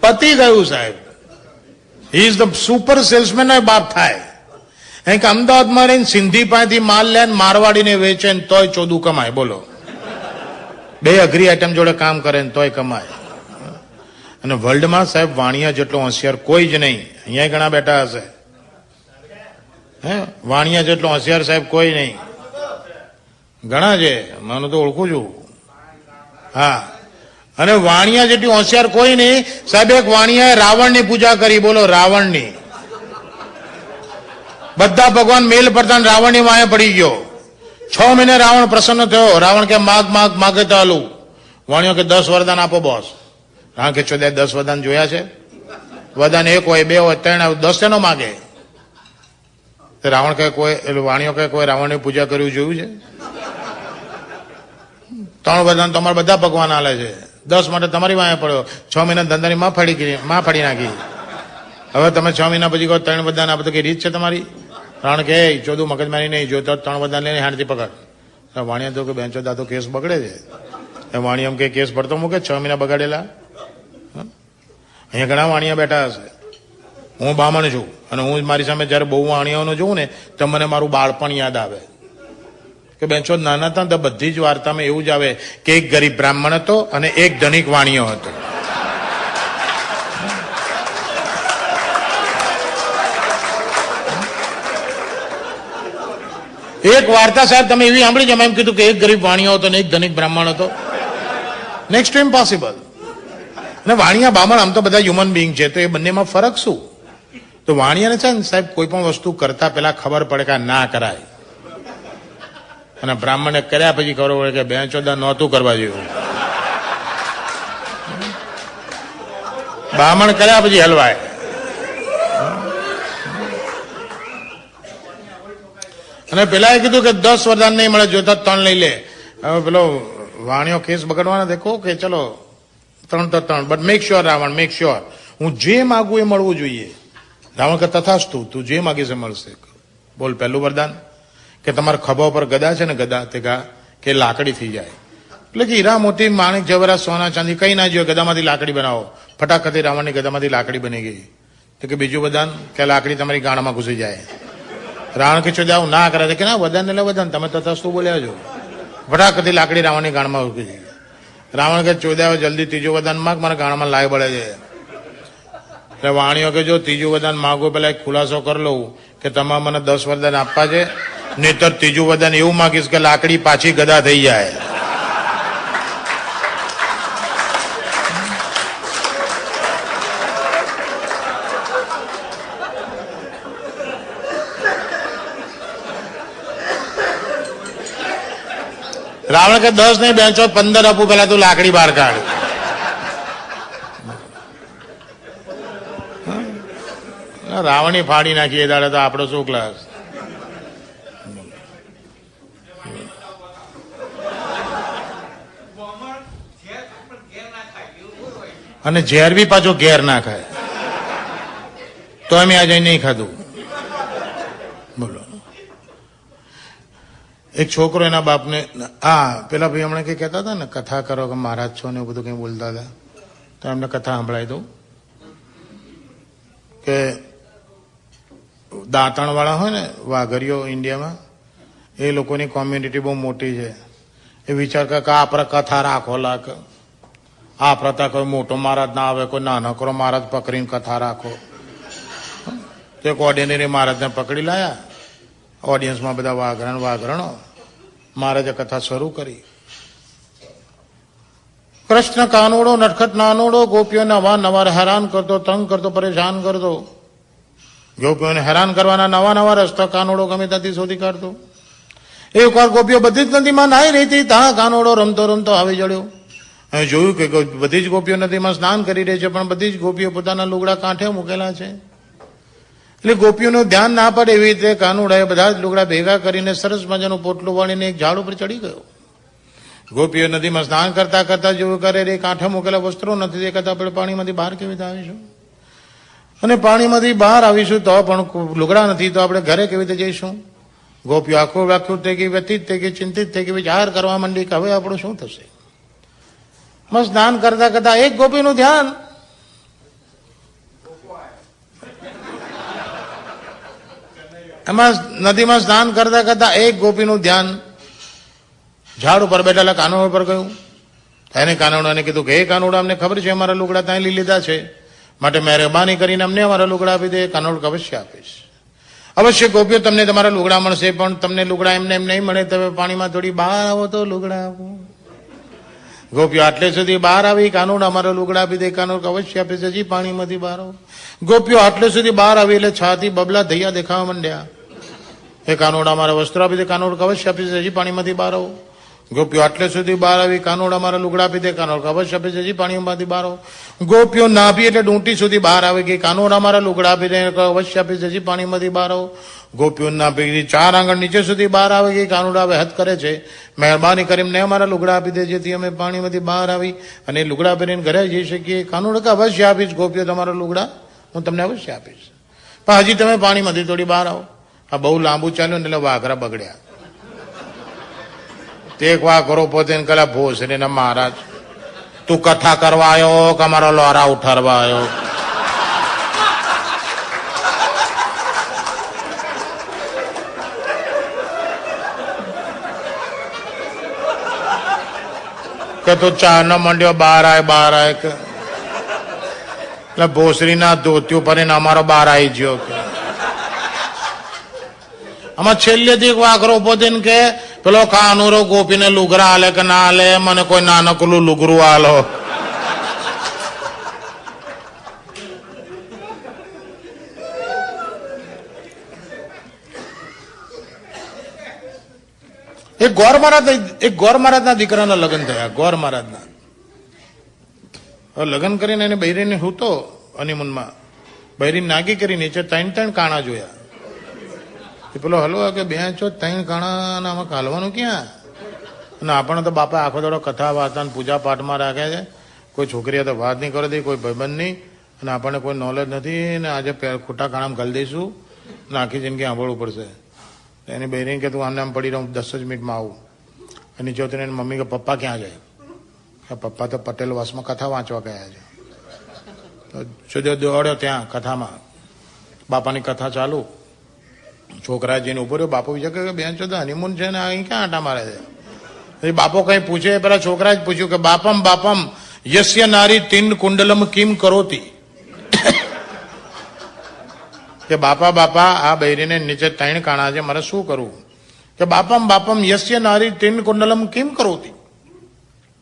પતિ ગયું સાહેબ. He is the super salesman નો બાપ થાય. કારણ કે અમદાવાદમાં રહીને સિંધી પાસેથી માલ લે મારવાડીને વેચે ને તોય ચોદું કમાય. બોલો બે અઘરી આઈટમ જોડે કામ કરે ને તોય કમાય. અને વર્લ્ડમાં સાહેબ વાણિયા જેટલો હોશિયાર કોઈ જ નહીં. અહીંયા ઘણા બેઠા હશે. હે વાણિયા જેટલો હોશિયાર સાહેબ કોઈ નહીં. ઘણા છે, મને તો ઓળખું છું. હા, અને વાણિયા જેટલી હોશિયાર કોઈ નહીં સાહેબ. એક વાણિયાએ રાવણની પૂજા કરી. બોલો રાવણની. બધા ભગવાન મેલ પડતા રાવણની વાંહે પડી ગયો. 6 મહિને રાવણ પ્રસન્ન થયો. રાવણ કે માગ માગ માગે તો આલું. વાણિયો કે 10 વરદાન આપો બોસ. રાવણ કે 10 વરદાન જોયા છે? વરદાન 1 હોય, 2 હોય, 3 હોય, 10 એનો માગે. રાવણ કે વાણિયો કે કોઈ રાવણની પૂજા કર્યું જોયું છે? 3 વરદાન તમારા બધા ભગવાન આલે છે, 10 માટે તમારી વાંહે પડ્યો. 6 મહિના ધંધાની માં ફાડી નાખી. હવે તમે 6 મહિના પછી કહો 3 વરદાન આપો તો કઈ રીત છે તમારી? રાવણ કે ચોદું મગજમારી નહીં, જો તો 3 વરદાન લઈને હાડથી પકડ. વાણિયા તો કે બેંચો દાતો કેસ બગડે છે. વાણિયા એમ કે કેસ પડતો મૂકે 6 મહિના બગાડેલા. અહીંયા ઘણા વાણિયા બેઠા હશે. હું બામણ છું અને હું મારી સામે જયારે બહુ વાણિયાઓને જોઉં ને તો મને મારું બાળપણ યાદ આવે કે બેંચો નાના હતા તો બધી જ વાર્તામાં એવું જ આવે કે એક ગરીબ બ્રાહ્મણ હતો અને એક ધનિક વાણિયો હતો. એક વાર્તા સાહેબ તમે એવી સાંભળી છે, એમ કીધું કે એક ગરીબ વાણિયો હતો ને એક ધનિક બ્રાહ્મણ હતો. Next to impossible. અને વાણિયા બામણ આમ તો બધા હ્યુમન બિંગ છે, તો એ બંનેમાં ફરક શું? તો વાણિયાને છે ને સાહેબ કોઈ પણ વસ્તુ કરતા પેલા ખબર પડે કે ના કરાય, અને બ્રાહ્મણે કર્યા પછી ખબર પડે કે બેંચોદા નહોતું કરવા જેવું. બ્રાહ્મણ કર્યા પછી હલવાય. અને પેલા એ કીધું કે 10 વરદાન નહીં મળે, જોતા 3 લઈ લે. હવે પેલો વાણિયો કેસ બગડવાના દેખો કે ચલો 3 તો 3, but make sure Ravan, make sure હું જે માગું એ મળવું જોઈએ. રાવણ કે તથાસ્તુ, તું જે માગીશ એ મળશે. બોલ પહેલું વરદાન કે તમારા ખભા ઉપર ગદા છે ને, ગદા તે કે લાકડી થઈ જાય. એટલે કે હીરા મોતી માણેક જવેરાત સોના ચાંદી કઈ ના જોઈએ, ગદામાંથી લાકડી બનાવો. ફટાકથી રાવણની ગદામાંથી લાકડી બની ગઈ. તો કે બીજું વરદાન કે લાકડી તમારી ગાળામાં ઘૂસી જાય. રાવણ કે ચોદાવ ના કરે કે ના વરદાન એટલે વરદાન, તમે તથાસ્તુ બોલ્યા છો. ફટાકથી લાકડી રાવણની ગાળામાં ઘૂસી જાય. રાવણ કે ચોદાવ જલ્દી ત્રીજું વરદાન માગ, મારા ગાળામાં લાય બળે છે. એટલે વાણિયો કે જો ત્રીજું વરદાન માગો પેલા એક ખુલાસો કરી લઉં કે તમારે મને 10 વરદાન આપવા છે, નહીતર ત્રીજું વરદાન એવું માગીશ કે લાકડી પાછી ગદા થઈ જાય. રાવણ કે 10 નહીં બેંચો 15 આપું, પેલા તું લાકડી બહાર કાઢ. રાવણી ફાડી નાખી એ દાડે તો આપણો શું ક્લાસ. અને ઝેર બી પાછો ઘેર ના ખાય તો અમે આજે નહીં ખાધું. બોલો. એક છોકરો એના બાપને, પેલા ભાઈ હમણાં કઈ કહેતા હતા ને કથા કરો કે મહારાજ છો ને એવું બધું કઈ બોલતા હતા, તો એમને કથા સંભળાવી દઉં કે દાંતણ વાળા હોય ને વાઘરીઓ ઇન્ડિયામાં, એ લોકોની કોમ્યુનિટી બહુ મોટી છે. એ વિચાર કરે કે આ આપણે કથા રાખો લાખ, આ પ્રથા કોઈ મોટો મહારાજ ના આવે, કોઈ નાનકડો મહારાજ પકડીને કથા રાખો. તો એક ઓર્ડિનરી મહારાજને પકડી લાયા, ઓડિયન્સમાં બધા વાઘરણો. મહારાજે કથા શરૂ કરી. કૃષ્ણ કાનોડો નટખટ નાનોડો, ગોપીઓને અવારનવાર હેરાન કરતો, તંગ કરતો, પરેશાન કરતો. ગોપીઓને હેરાન કરવાના નવા રસ્તા કાનોડો ગમે ત્યાંથી શોધી કાઢતો. એક વાર ગોપીઓ બધી જ નદીમાં નાહી રહી હતી, ત્યાં કાનોડો રમતો આવી જડ્યો. હવે જોયું કે બધી જ ગોપીઓ નદીમાં સ્નાન કરી રહી છે, પણ બધી જ ગોપીઓ પોતાના લુગડા કાંઠે મૂકેલા છે. એટલે ગોપીઓનું ધ્યાન ના પડે એવી રીતે કાનુડાએ બધા જ લુગડા ભેગા કરીને સરસ મજાનું પોટલું વાળીને એક ઝાડ ઉપર ચડી ગયો. ગોપીઓ નદીમાં સ્નાન કરતા કરતા જેવું કરે એ કાંઠે મૂકેલા વસ્ત્રો નથી દેખાતા, આપણે પાણીમાંથી બહાર કેવી રીતે આવીશું, અને પાણીમાંથી બહાર આવીશું તો પણ લુગડા નથી તો આપણે ઘરે કેવી રીતે જઈશું. ગોપીઓ આખું વ્યાખ્યું થઈ ગઈ, વ્યથિત થઈ ગઈ, ચિંતિત થઈ ગઈ, જાહેર કરવા માંડી કે હવે આપણું શું થશે. સ્નાન કરતા કરતા એક ગોપીનું ધ્યાન એમાં નદીમાં સ્નાન કરતા કરતા એક ગોપીનું ધ્યાન ઝાડ ઉપર બેઠેલા કાનોડા પર ગયું. એને કાનોડાને કીધું કે હે કાનોડા, અમને ખબર છે અમારા લુગડા ત્યાં લઈ લીધા છે, માટે મહેરબાની કરીને અમને અમારા લુગડા આપી દે. કાનોડ અવશ્ય આપીશ, અવશ્ય ગોપીઓ તમને તમારા લુગડા મળશે, પણ તમને લુગડા એમને એમ નહીં મળે, તમે પાણીમાં થોડી બહાર આવો તો લુગડા આપો. ગોપીઓ આટલે સુધી બહાર આવી, કાનોડ અમારા લુગડા આપી દે. કાનોડ અવશ્ય આપે છે, હજી પાણીમાંથી બહાર આવો. ગોપીઓ આટલે સુધી બહાર આવી એટલે છાતી બબલા ધૈયા દેખાવા માંડ્યા. એ કાનોડા મારા વસ્ત્ર આપી દે, કાનોડ અવશ્ય આપી દે, હજી પાણીમાંથી બહાર આવો. ગોપીઓ આટલે સુધી બહાર આવી, કાનોડા મારા લુગડા આપી દે, કાનોડ અવશ્ય આપી દે, હજી પાણીમાંથી બહાર આવો. ગોપીઓ નાભી એટલે ડૂંટી સુધી બહાર આવી ગઈ, કાનોડા મારા લુગડા આપી દે, અવશ્ય આપી દે, હજી પાણીમાંથી બહાર આવો. ગોપીઓ નાભી 4 આંગણ નીચે સુધી બહાર આવી ગઈ, કાનોડા હવે હદ કરે છે, મહેરબાની કરીને અમારા લુગડા આપી દે, જેથી અમે પાણીમાંથી બહાર આવી અને લુગડા પહેરીને ઘરે જઈ શકીએ. કાનોડા અવશ્ય આપીશ, ગોપીઓ તમારા લુગડા હું તમને અવશ્ય આપીશ, પણ હજી તમે પાણીમાંથી થોડી બહાર આવો. આ બહુ લાંબુ ચાલ્યું ને એટલે વાઘરા બગડ્યા. તે એક વાઘરો પોતે કલા ભોસરી ને મહારાજ તું કથા કરવા આવ્યો કે અમારો લોરા ઉઠારવા આવ્યો? કે તું ચા ન મંડ્યો બહાર આય કે એટલે ભોસરી ના ધોત્યું ભરીને અમારો બહાર આવી ગયો કે આમાં છેલ્લેથી એક વાઘરો પોતે કે પેલો કાનુરો ગોપીને લુગરા આલે કે ના આલે, મને કોઈ નાનકલું લુગરું આલો. એક ગોર મહારાજના દીકરાના લગ્ન થયા. ગોર મહારાજના લગ્ન કરીને એને બૈરીને હૂતો હનીમૂનમાં બૈરીને નાગી કરી નીચે 3 કાણા જોયા. પેલો હલવા કે બે છો 3 કાણા આમાં કાલવાનું ક્યાં? અને આપણે તો બાપા આખો દાડો કથા વાર્તા પૂજા પાઠમાં રાખે છે, કોઈ છોકરીએ તો વાત નહીં કરે, કોઈ ભાઈબંધ નહીં, અને આપણને કોઈ નોલેજ નથી, ને આજે ખોટા કાણામાં ઘાલી દઈશું ને આખી જિંદગી સાંભળવું પડશે. એની બહેરી કે તું આમને આમ પડી રહું, 10 જ મિનિટમાં આવું. અને જો તેને મમ્મી કે પપ્પા ક્યાં જાય? પપ્પા તો પટેલ વાસમાં કથા વાંચવા ગયા છે. તો દોડ્યો ત્યાં કથામાં, બાપાની કથા ચાલુ. છોકરા જઈને ઉભો રહ્યો. બાપુ વિચાર કે બેન છો તો હનીમૂન છે ને અહીં ક્યાં આટા મારે છે? બાપો કઈ પૂછે પેલા છોકરા જ પૂછ્યું કે બાપમ યસ્ય નારી 3 કુંડલમ કિમ કરોતી? કે બાપા આ બૈરીને નીચે 3 કાણા છે, મારે શું કરવું? કે બાપમ યસ્ય નારી 3 કુંડલમ કિમ કરોતી?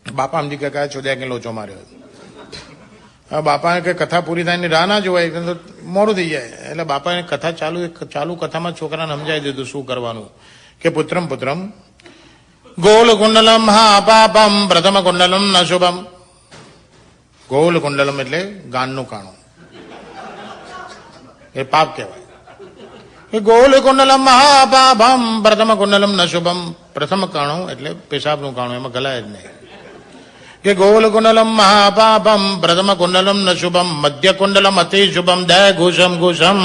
બાપા સમજી કે ચોદ્યા કે લોચો માર્યો. બાપા કે કથા પૂરી થાય રાહ ના જોવાય, મોડું થઈ જાય. એટલે બાપાએ કથા ચાલુ કથામાં છોકરાને સમજાવી દીધું શું કરવાનું. કે પુત્રમ ગોલ કુંડલમ હા પાપમ પ્રથમ કુંડલમ ન શુભમ. ગોલ કુંડલમ એટલે ગાનનું કાણું, એ પાપ કહેવાય. એ ગોલ કુંડલમ મહાપાપમ પ્રથમ કુંડલમ ન શુભમ. પ્રથમ કાણું એટલે પેશાબનું કાણું, એમાં ગલાય જ નહીં. કે ગોલ કુંડલમ મહાપાપમ પ્રથમ કુંડલમ ન શુભમ મધ્ય કુંડલમ અતિ શુભમ દય ઘુષમ.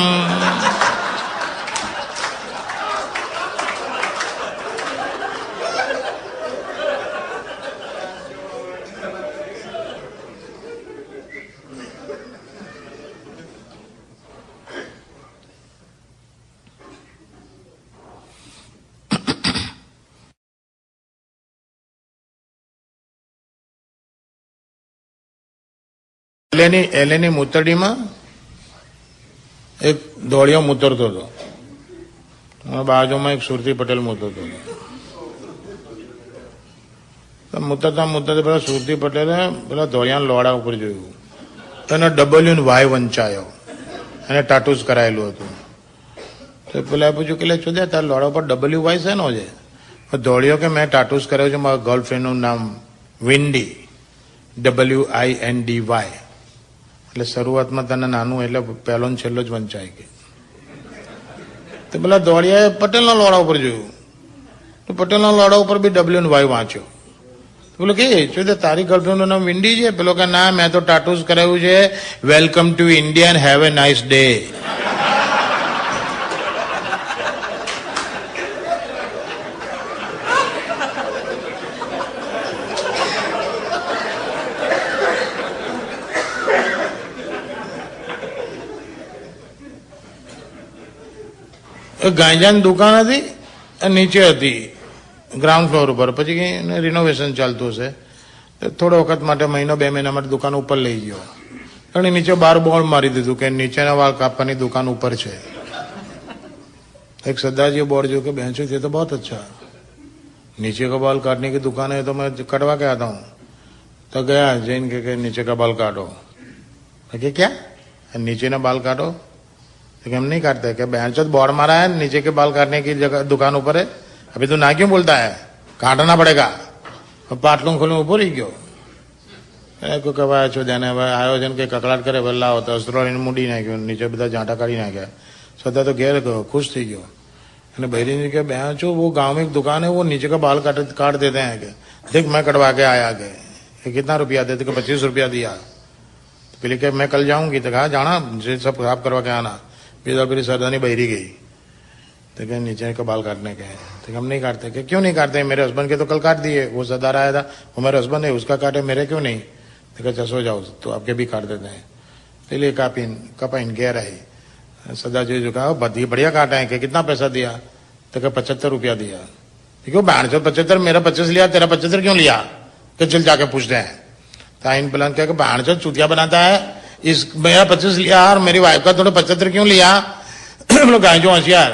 એલેની મૂતરડીમાં એક ધોળિયો મૂતરતો હતો. બાજુમાં એક સુરતી પટેલ મૂતરતો હતો. મૂતરતા પેલા સુરતી પટેલે પેલા ધોળિયાના લોડા ઉપર જોયું, એને WY વંચાયો, એને ટાટુસ કરાયેલું હતું. તો પેલા પૂછ્યું કે ચોદ્યા તારા લોડા ઉપર WY શેનો છે? ધોળિયો કે મેં ટાટુસ કરાયું છે મારા ગર્લફ્રેન્ડનું નામ વિન્ડી, WINDY. એટલે શરૂઆતમાં તને નાનું એટલે પહેલો ને છેલ્લો જ વંચાય કે. તો પેલા દોડિયાએ પટેલના લોડા ઉપર જોયું, તો પટેલના લોડા ઉપર બી WY વાંચ્યો. બોલો કે તારી ગર્લફ્રેન્ડનું નામ વિન્ડી છે? પેલો કે ના, મેં તો ટાટુસ કરાવ્યું છે welcome to India and have a nice day. ગાંજાની દુકાન હતી, નીચે હતી ગ્રાઉન્ડ ફ્લોર ઉપર. પછી રિનોવેશન ચાલતું હશે, થોડો વખત માટે 1-2 મહિના માટે દુકાન ઉપર લઈ ગયો. અને નીચે બાર બોર્ડ મારી દીધું કે નીચેના વાળ કાપવાની દુકાન ઉપર છે. एक सरदार बोर्ड जो कि बहन थे तो बहुत अच्छा, नीचे का बाल काटने की दुकान है तो मैं कटवा के आता हूँ. तो गया जैन के नीचे का बाल काटो. कि क्या नीचे ना बाल काटो? तो हम नहीं काटते क्या बहनचोद बोर्ड मारा है नीचे के बाल काटने की जगह दुकान ऊपर है अभी तो ना क्यों बोलता है काटना पड़ेगा पाटलू खोलू ऊपर ही क्यों को कवा છો જેને આયોજન કે કકડાટ કરે વલ્લા હોતા અસ્ત્રોની મૂડી નાખ્યો નીચે બધા જાંટા કાઢી નાખ્યા સદા તો ઘેર ગયો ખુશ થઈ ગયો અને બહેરી ने कहा बहन चो वो गांव में एक दुकान है वो नीचे का बाल काट देते हैं क्या देख मैं कटवा के आया के कितना रुपया देते कि 25 रुपया दिया पहले क्या मैं कल जाऊंगी तो कहा जाना सब साफ करवा के आना फिर मेरी सरदानी बहरी गई तो क्या नीचे का बाल काटने के तो हम नहीं काटते कि क्यों नहीं काटते मेरे हस्बैंड के तो कल काट दिए वो सरदार आया था वो मेरे हस्बैंड है उसका काटे मेरे क्यों नहीं तो क्या सो जाओ तो आपके भी काट देते हैं पहले कपाइन गैर आई सदा जी जो कहा बढ़िया काटा है कि कितना पैसा दिया तो क्या 75 रुपया दिया क्यों बहन चो 75 मेरा 25 लिया तेरा 75 क्यों लिया कि चल जाके पूछते हैं तो आइन प्लान क्या बहन चो चूतिया बनाता है इस मेरा 25 लिया और मेरी वाइफ का थोड़ा 75 क्यों लिया हम लोग गाय जो होशियार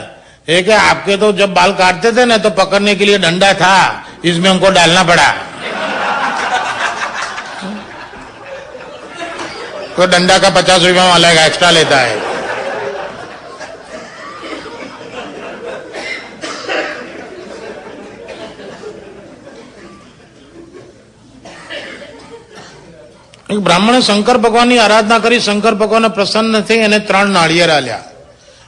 एक है आपके तो जब बाल काटते थे ना तो पकड़ने के लिए डंडा था इसमें हमको डालना पड़ा तो डंडा का 50 रुपया वाला एक्स्ट्रा लेता है બ્રાહ્મણે શંકર ભગવાનની આરાધના કરી શંકર ભગવાન પ્રસન્ન થઈ અને 3 નાળિયેર આલ્યા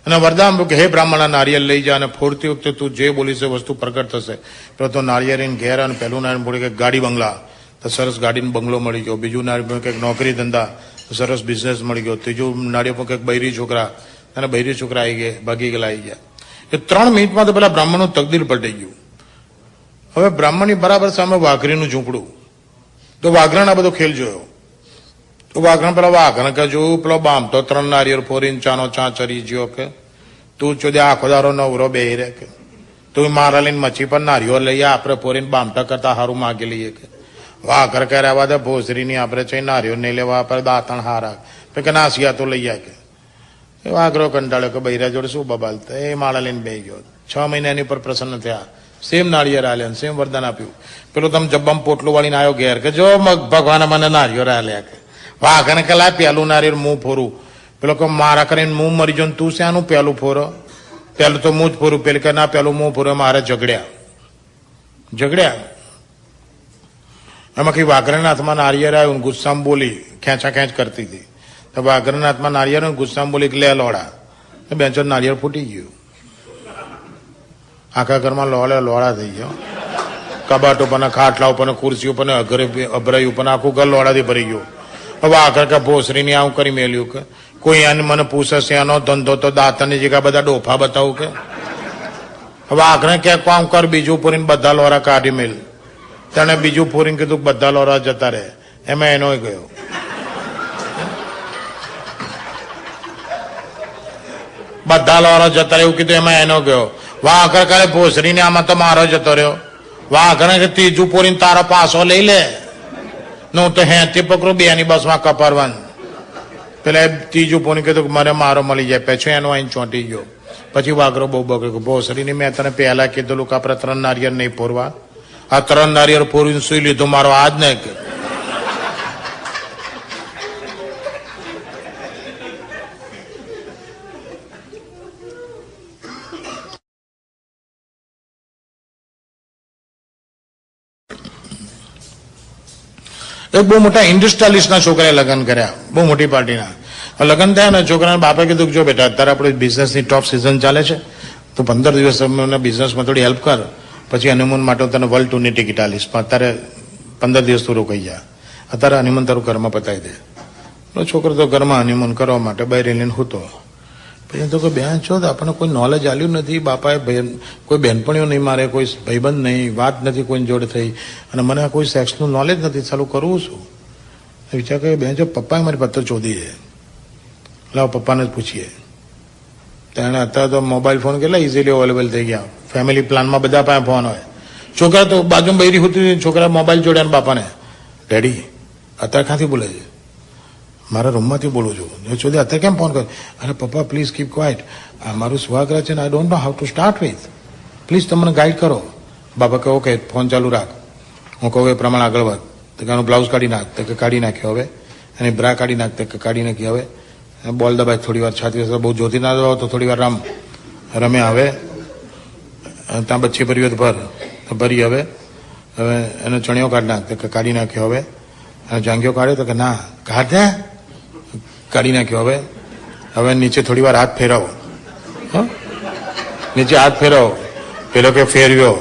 અને વરદાન કે હે બ્રાહ્મણ નારિયેલ લઈ જા અને ફોડતી વખતે તું જે બોલીશ એ વસ્તુ પ્રગટ થશે પેલો તો નારિયેરીને ઘેર અને પહેલું નારિયેળ બોલી કે ગાડી બંગલા તો સરસ ગાડીનો બંગલો મળી ગયો બીજું નારિયેળ કંઈક નોકરી ધંધા તો સરસ બિઝનેસ મળી ગયો ત્રીજું નારિયેળ કંઈક બૈરી છોકરા અને બૈરી છોકરા આવી ગયા ભાગી ગયેલા આવી ગયા એ 3 મિનિટમાં તો પેલા બ્રાહ્મણનું તકદીર પલટાઈ ગયું હવે બ્રાહ્મણની બરાબર સામે વાઘરીનું ઝૂંપડું તો વાઘરણ આ બધો ખેલ જોયો તો વાઘરણ પેલા વાઘરણ કે જોયું પેલો બામ તો 3 નારિયેળ ફોરીને ચાનો ચા ચરી જ્યો કે તું ચોદે આખો દારો નવરો બેહી રે કે તું મારા લઈને મચ્છી પર નારિયો લઈએ આપણે ફોરીને બામટા કરતા હારું માગી લઈએ કે વાઘર કે રહેવા દે ભોસરીની આપણે છે નારિયો નહીં લેવા આપણે દાંતણ હારા કે નાસિયા તો લઈ જાય કે એ વાઘરો કંટાળ્યો કે બૈરા જોડે શું બબાલતા એ માળા લઈને બેહી ગયો 6 મહિના એની પર પ્રસન્ન થયા સેમ નાળિયેર આલ્યા સેમ વરદાન આપ્યું પેલો તમે જબ્બામાં પોટલું વાળીને આવ્યો ઘેર કે જો ભગવાને મને નારિયો આલ્યા કે વાઘને કે લા પેલું નારિયેળ મું ફોરું પેલો કે મારા કરીને મું મરી જાઉં તું શાનું પેલું ફોરો પેલું તો મું જ ફોરું પેલું કે ના પેલું મું ફોરો મારે ઝઘડ્યા એમાં કઈ વાઘરના હાથમાં નારિયેળ આવ્યું ગુસ્સામાં બોલી ખેંચા ખેંચ કરતી હતી તો વાઘરના હાથમાં નારિયેળ ગુસ્સામાં બોલી કે લે લોડા બેંચો નારિયેળ ફૂટી ગયું આખા ઘરમાં લોડા થઈ ગયો કબાટ ઉપર ખાટલા ઉપર ખુરશી ઉપર અભરાઈ ઉપર આખું ઘર લોડાથી ભરી ગયું હવે આગળ કે ભોસરીની આવું કરી મેલ્યું કે કોઈ આને મને પૂછે છે એનો ધંધો તો દાંતની જગ્યા બધા ડોફા બતાવું કે હવે આગળ ક્યાંક કામ કર બીજું પૂરીને બધા લોરા કાઢી મેલ તેને બીજું પૂરીને કીધું બધા લોરા જતા રહે એમાં એનો ગયો બધા લોરા જતા રહે એવું કીધું એમાં એનો ગયો વાહ આગળ કરે ભોસરીને આમાં તો મારો જતો રહ્યો વાહ આગળ ત્રીજું પૂરીને તારો પાસો લઈ લે નું તો હેતી પકડો બેની બસમાં કપારવાનું પેલા ત્રીજું પોની કીધું મને મારો મળી જાય પછી એનો અહીં ચોંટી ગયો પછી વાઘરો બહુ બગડ્યો ભોસડીની મેં તને પહેલા કીધેલું કે આપણે 3 નારિયેળ નહીં ફોરવા આ 3 નારિયેળ ફોરીને સુઈ લીધું મારો આજ ને કે એક બહુ મોટા ઇન્ડસ્ટ્રીયાલિસ્ટના છોકરાએ લગ્ન કર્યા બહુ મોટી પાર્ટીના લગ્ન થયા ને છોકરાના બાપે કીધું જો બેટા અત્યારે આપણે બિઝનેસની ટોપ સિઝન ચાલે છે તો 15 દિવસ મને બિઝનેસમાં થોડી હેલ્પ કર પછી હનીમૂન માટે તને વર્લ્ડ ટૂરની ટિકિટ આલીશ પણ અત્યારે 15 દિવસ તું રોકાઈ જા અત્યારે હનીમૂન તારું ઘરમાં પતાવી દે તો છોકરો તો ઘરમાં હનીમૂન કરવા માટે બહાર લઈને હૂતો પછી તો કોઈ બેન છો તો આપણને કોઈ નોલેજ આલ્યું નથી બાપાએ કોઈ બહેનપણીઓ નહીં મારે કોઈ ભાઈબંધ નહીં વાત નથી કોઈની જોડે થઈ અને મને કોઈ સેક્સનું નોલેજ નથી ચાલુ કરવું શું વિચાર કર્યો બેન જો પપ્પાએ મારી પત્તર ચોધી છે લાવ પપ્પાને જ પૂછીએ તેને અત્યારે તો મોબાઈલ ફોન કેટલા ઇઝીલી અવેલેબલ થઈ ગયા ફેમિલી પ્લાનમાં બધા પાસે ફોન હોય છોકરા તો બાજુમાં બૈરી હોતી છોકરા મોબાઈલ જોડ્યા બાપાને ડેડી અત્યારે ક્યાંથી બોલે છે મારા રૂમમાંથી બોલું છું ચોધી અત્યારે કેમ ફોન કર્યો અરે પપ્પા પ્લીઝ કીપ ક્વાઇટ મારું સ્વાગત છે ને I don't know how to start with please તમને ગાઈડ કરો બાપા કહો ઓકે ફોન ચાલુ રાખ હું કહું એ પ્રમાણે આગળ વધ તો કે બ્લાઉઝ કાઢી નાખ તો કે કાઢી નાખ્યો હવે અને બ્રા કાઢી નાખ તો કે કાઢી નાખી હવે બોલ દબાય થોડી વાર છાતી બહુ જોતી ના દબાવ તો થોડી વાર રમે હવે ત્યાં બચ્ચી ભર્યું તો ભરી હવે એને ચણિયો કાઢી નાખ કે કાઢી નાખ્યો હવે અને જાંગીઓ કાઢ્યો તો કે ના કાઢી નાખ્યો હવે નીચે થોડી વાર હાથ ફેરવો નીચે હાથ ફેરવો પેલો કે ફેરવ્યો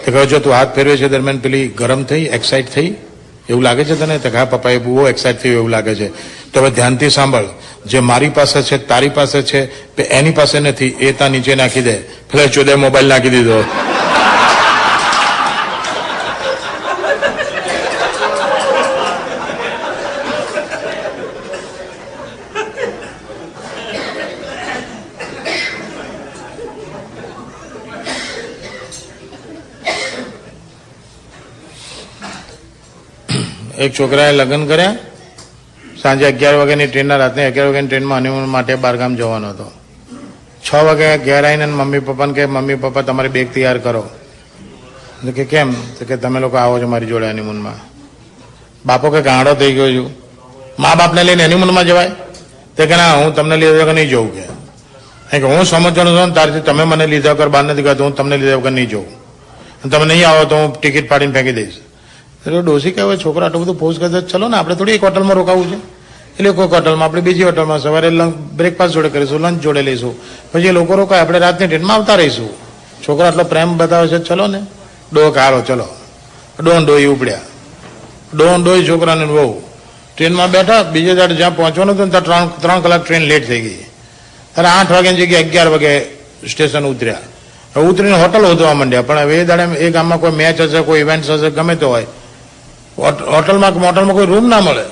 તો કહો જો તું હાથ ફેરવે છે દરમિયાન પેલી ગરમ થઈ એક્સાઇટ થઈ એવું લાગે છે તને તો હા પપ્પા એ બહુ એક્સાઇટ થયું એવું લાગે છે તો હવે ધ્યાનથી સાંભળ જે મારી પાસે છે તારી પાસે છે એની પાસે નથી એ ત્યાં નીચે નાખી દે ફ્લેશ જોડે મોબાઈલ નાખી દીધો એક છોકરાએ લગ્ન કર્યા સાંજે 11 વાગ્યાની ટ્રેનના રાતને 11 વાગ્યાની ટ્રેનમાં હનીમૂન માટે બહારગામ જવાનો હતો 6 વાગે ઘેર આવીને મમ્મી પપ્પાને કહે મમ્મી પપ્પા તમારી બેગ તૈયાર કરો તો કે કેમ તો કે તમે લોકો આવો છો મારી જોડે હનીમૂનમાં બાપો કે ગાંડો થઈ ગયો છું મા બાપને લઈને હનીમૂનમાં જવાય તે કે ના હું તમને લીધા વગર નહીં જવું કે હું સમજવાનું છું તારથી તમે મને લીધા વગર બહાર નથી કહેતો હું તમને લીધા વગર નહીં જવું તમે નહીં આવો તો હું ટિકિટ પાડીને ફેંકી દઈશ એટલે ડોસી કહેવાય છોકરા આટલું બધું ફોર્સ કરતા ચલો ને આપણે થોડી એક હોટલમાં રોકાવું છે એટલે કોઈક હોટલમાં આપણે બીજી હોટલમાં સવારે બ્રેકફાસ્ટ જોડે કરીશું લંચ જોડે લઈશું પછી એ લોકો રોકાય આપણે રાતની ટ્રેનમાં આવતા રહીશું છોકરા આટલો પ્રેમ બતાવે છે ચલો ને હારો ચલો ડોહી ઉપડ્યા ડોહી છોકરાને બહુ ટ્રેનમાં બેઠા બીજે દાડે જ્યાં પહોંચવાનું હતું ને ત્યાં 3 કલાક ટ્રેન લેટ થઈ ગઈ ત્યારે 8 વાગ્યાની જગ્યાએ 11 વાગે સ્ટેશન ઉતર્યા ઉતરીને હોટલ શોધવા માંડ્યા પણ હવે એ દાડે એ ગામમાં કોઈ મેચ હશે કોઈ ઇવેન્ટ હશે ગમે તે હોય હોટલમાં કોઈ રૂમ ના મળે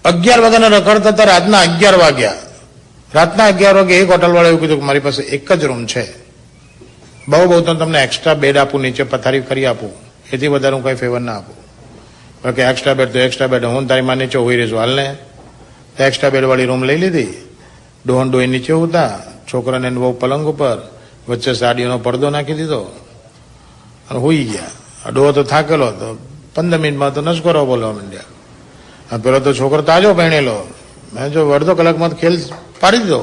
11 વાગ્યાના રખડતા હતા રાતના 11 વાગ્યા એક હોટલ વાળા એવું કીધું કે મારી પાસે એક જ રૂમ છે બહુ તો તમને એક્સ્ટ્રા બેડ આપું નીચે પથારી કરી આપું એથી વધારે હું કઈ ફેવર ના આપું બાકી એક્સ્ટ્રા બેડ તો એક્સ્ટ્રા બેડ હું તારી માં નીચે હોઈ રહીશું હાલ ને એક્સ્ટ્રા બેડ વાળી રૂમ લઈ લીધી ડોહી નીચે ઉતા છોકરાને બહુ પલંગ ઉપર વચ્ચે સાડીઓનો પડદો નાખી દીધો અને હોઈ ગયા ડોહો તો થાકેલો હતો 15 મિનિટમાં તો નસકોરો બોલવા માંડ્યા પેલો તો છોકરો તાજો પહેણેલો મેં જો અડધો કલાકમાં ખેલ પાડી દીધો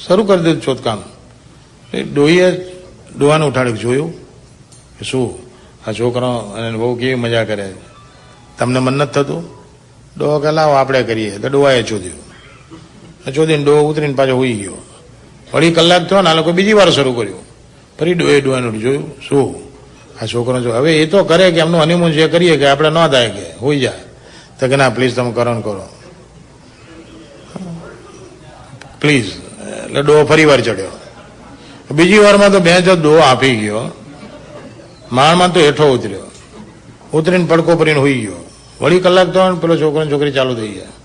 શરૂ કરી દીધું ચોથકામ ડોહાને ઉઠાડ્યું જોયું કે શું આ છોકરો અને બહુ કેવી મજા કરે તમને મન નથી થતું ડોહો કે લાવો આપણે કરીએ તો ડોહાએ ચોધીને ડોહો ઉતરીને પાછો હોઈ ગયો 2.5 કલાક થયો ને આ લોકો બીજી વાર શરૂ કર્યું ફરી ડોહાને જોયું શું આ છોકરો જો હવે એ તો કરે કે એમનું હનીમૂન જે કરીએ કે આપણે ન થાય કે હોઈ જાય તો કે ના પ્લીઝ તમે કરો ને કરો પ્લીઝ એટલે ડોહો ફરી વાર ચડ્યો બીજી વારમાં તો જો ડોહો આપી ગયો માણમાં તો હેઠો ઉતરીને પડકો ભરીને હોઈ ગયો 2.5 કલાક તો પેલો છોકરો છોકરી ચાલુ થઈ ગયા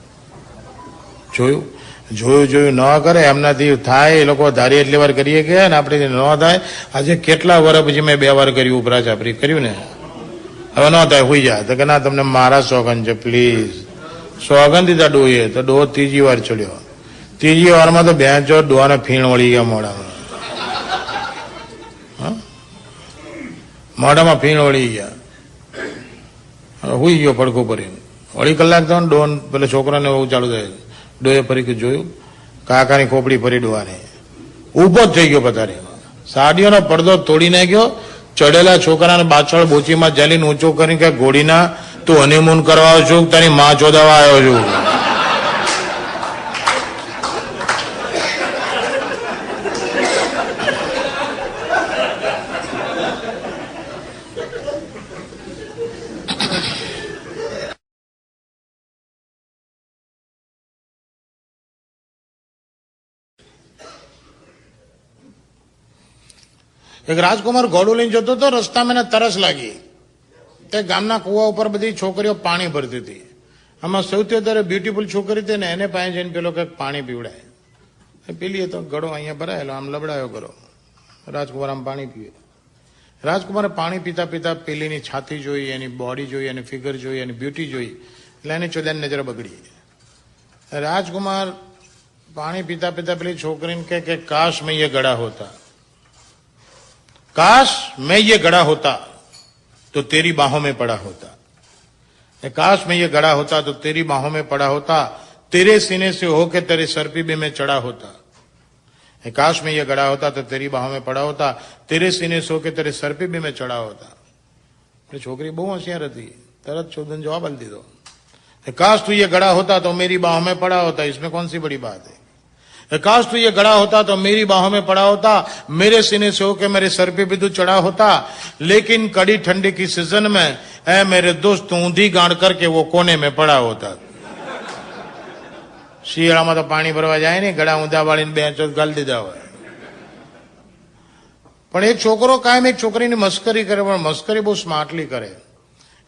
જોયું ન કરે એમનાથી થાય એ લોકો ધારી એટલી વાર કરીએ કે ને આપણે ન થાય આજે કેટલા વર્ષ પછી મેં 2 વાર કર્યું ઉપરા ચાપરી કર્યું ને હવે ન થાય હોઈ જાય તો કે ના તમને મારા સોગન છે પ્લીઝ સોગન દીધા ડોહીએ તો ડોહો 3જી વાર ચડ્યો 3જી વારમાં તો ડોહાને ફીણ વળી ગયા મોઢામાં ફીણ વળી ગયા હોઈ ગયો પડકો ભરીને 2.5 કલાક તો ડોન પેલા છોકરાને બહુ ચાલુ થાય ડોહે ફરી જોયું કાકાની ખોપડી ફરી ડોહાને ઉભો જ થઈ ગયો પથારીમાં સાડીઓનો પડદો તોડી નાખ્યો ચડેલા છોકરાને બાછળ બોચીમાં જલીને ઊંચો કરીને કે ઘોડીના તું હનીમૂન કરવા આવ્યો છું તારી માં ચોદાવા આવ્યો છું એક રાજકુમાર ઘોડું લઈને જતો હતો રસ્તામાં એને તરસ લાગી તે ગામના કુવા ઉપર બધી છોકરીઓ પાણી ભરતી હતી આમાં સૌથી વધારે બ્યુટીફુલ છોકરી હતી ને એને પાસે જઈને પેલો કંઈક પાણી પીવડાય પેલી તો ગળો અહીંયા ભરાયેલો આમ લબડાયો કરો રાજકુમાર આમ પાણી પીવે રાજકુમારે પાણી પીતા પીતા પેલીની છાતી જોઈ એની બોડી જોઈ એની ફિગર જોઈ એની બ્યુટી જોઈ એટલે એની ચોદાની નજર બગડી રાજકુમાર પાણી પીતા પીતા પેલી છોકરીને કહે કે કાશ મેં ये गड़ा होता काश मैं ये गड़ा होता तो तेरी बाहों में पड़ा होता काश मैं ये गड़ा होता तो तेरी बाहों में पड़ा होता तेरे सीने से होके तेरे सर पे भी मैं चढ़ा होता, काश में ये गड़ा होता तो तेरी बाहों में पड़ा होता, तेरे सीने से होके तेरे सर पे भी मैं चढ़ा होता. छोकरी બહુ હોશિયાર હતી, તરત ચોદન જવાબ આપી દીધો, काश तू ये गड़ा होता तो मेरी बाहों में पड़ा होता, इसमें कौन सी बड़ी बात है. काश तू ये गड़ा होता तो मेरी बाहों में पड़ा होता, मेरे सीने से होके मेरे सर पे भी तू चढ़ा होता. लेकिन कड़ी ठंडी की सीजन में ऐ मेरे दोस्त तू ऊंधी गांड करके वो कोने में पड़ा होता. શિયાળામાં તો પાણી ભરવા જાય ને, ગળા ઊંધા વાળીને બે ચોથ ગાલી દીધા હોય. પણ એક છોકરો કાયમ એક છોકરીની મસ્કરી કરે, પણ મસ્કરી બહુ સ્માર્ટલી કરે.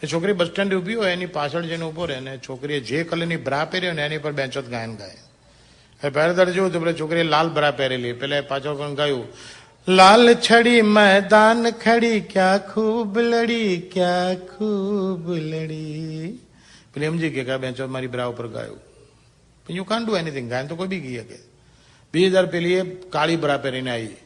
એ છોકરી બસ સ્ટેન્ડે ઉભી હોય, એની પાછળ જઈને ઉભો રહે, અને છોકરીએ જે કલરની બ્રા પહેરી હોય ને એની પર બે ચોથ ગાયન ગાય. પહેલા દાડે જોયું તો પેલા છોકરીએ લાલ બ્રા પહેરેલી, પેલા પાછળ પણ ગાયું, લાલ છડી મેદાન ખડી ક્યાં ખૂબ લડી ક્યાં ખૂબ લડી. પેલી સમજી કે બે ચોથ મારી બ્રા ઉપર ગાયું. યુ કાન્ટ ડુ એનીથિંગ, ગાયન તો કોઈ બી ગઈ શકે. બીજી દર પેલી એ કાળી બ્રા પહેરીને આવી,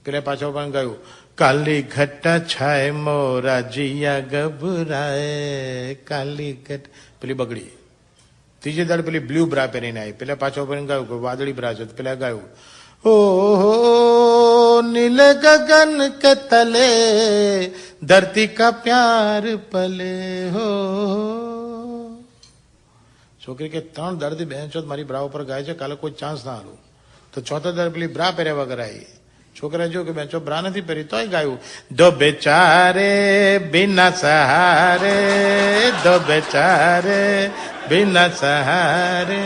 પેલા પાછળ પણ ગાયું, કાલી ઘટા છાય મોરા જીયા ગભરાય કાલી ઘટ. પેલી બગડી. ત્રીજી દાડ પેલી બ્લુ બ્રા પહેરીને આવી, પેલા પાછળ પણ ગાયું વાદળી બ્રા છે, પેલા ગાયું, ઓહો નીલ ગગન કે તલે ધરતી કા પ્યાર પલે હો. છોકરી કે 3 દાડથી બેન ચોથ મારી બ્રા ઉપર ગાય છે, કાલે કોઈ ચાન્સ ના હાલું. તો ચોથા દાડ પેલી બ્રા પહેર્યા વગર આવી. છોકરા જો કે બેન ચોથ બ્રા નથી પહેરી તોય ગાયું, દો બેચારે બિના સહારે દો બેચારે બિના સહારે.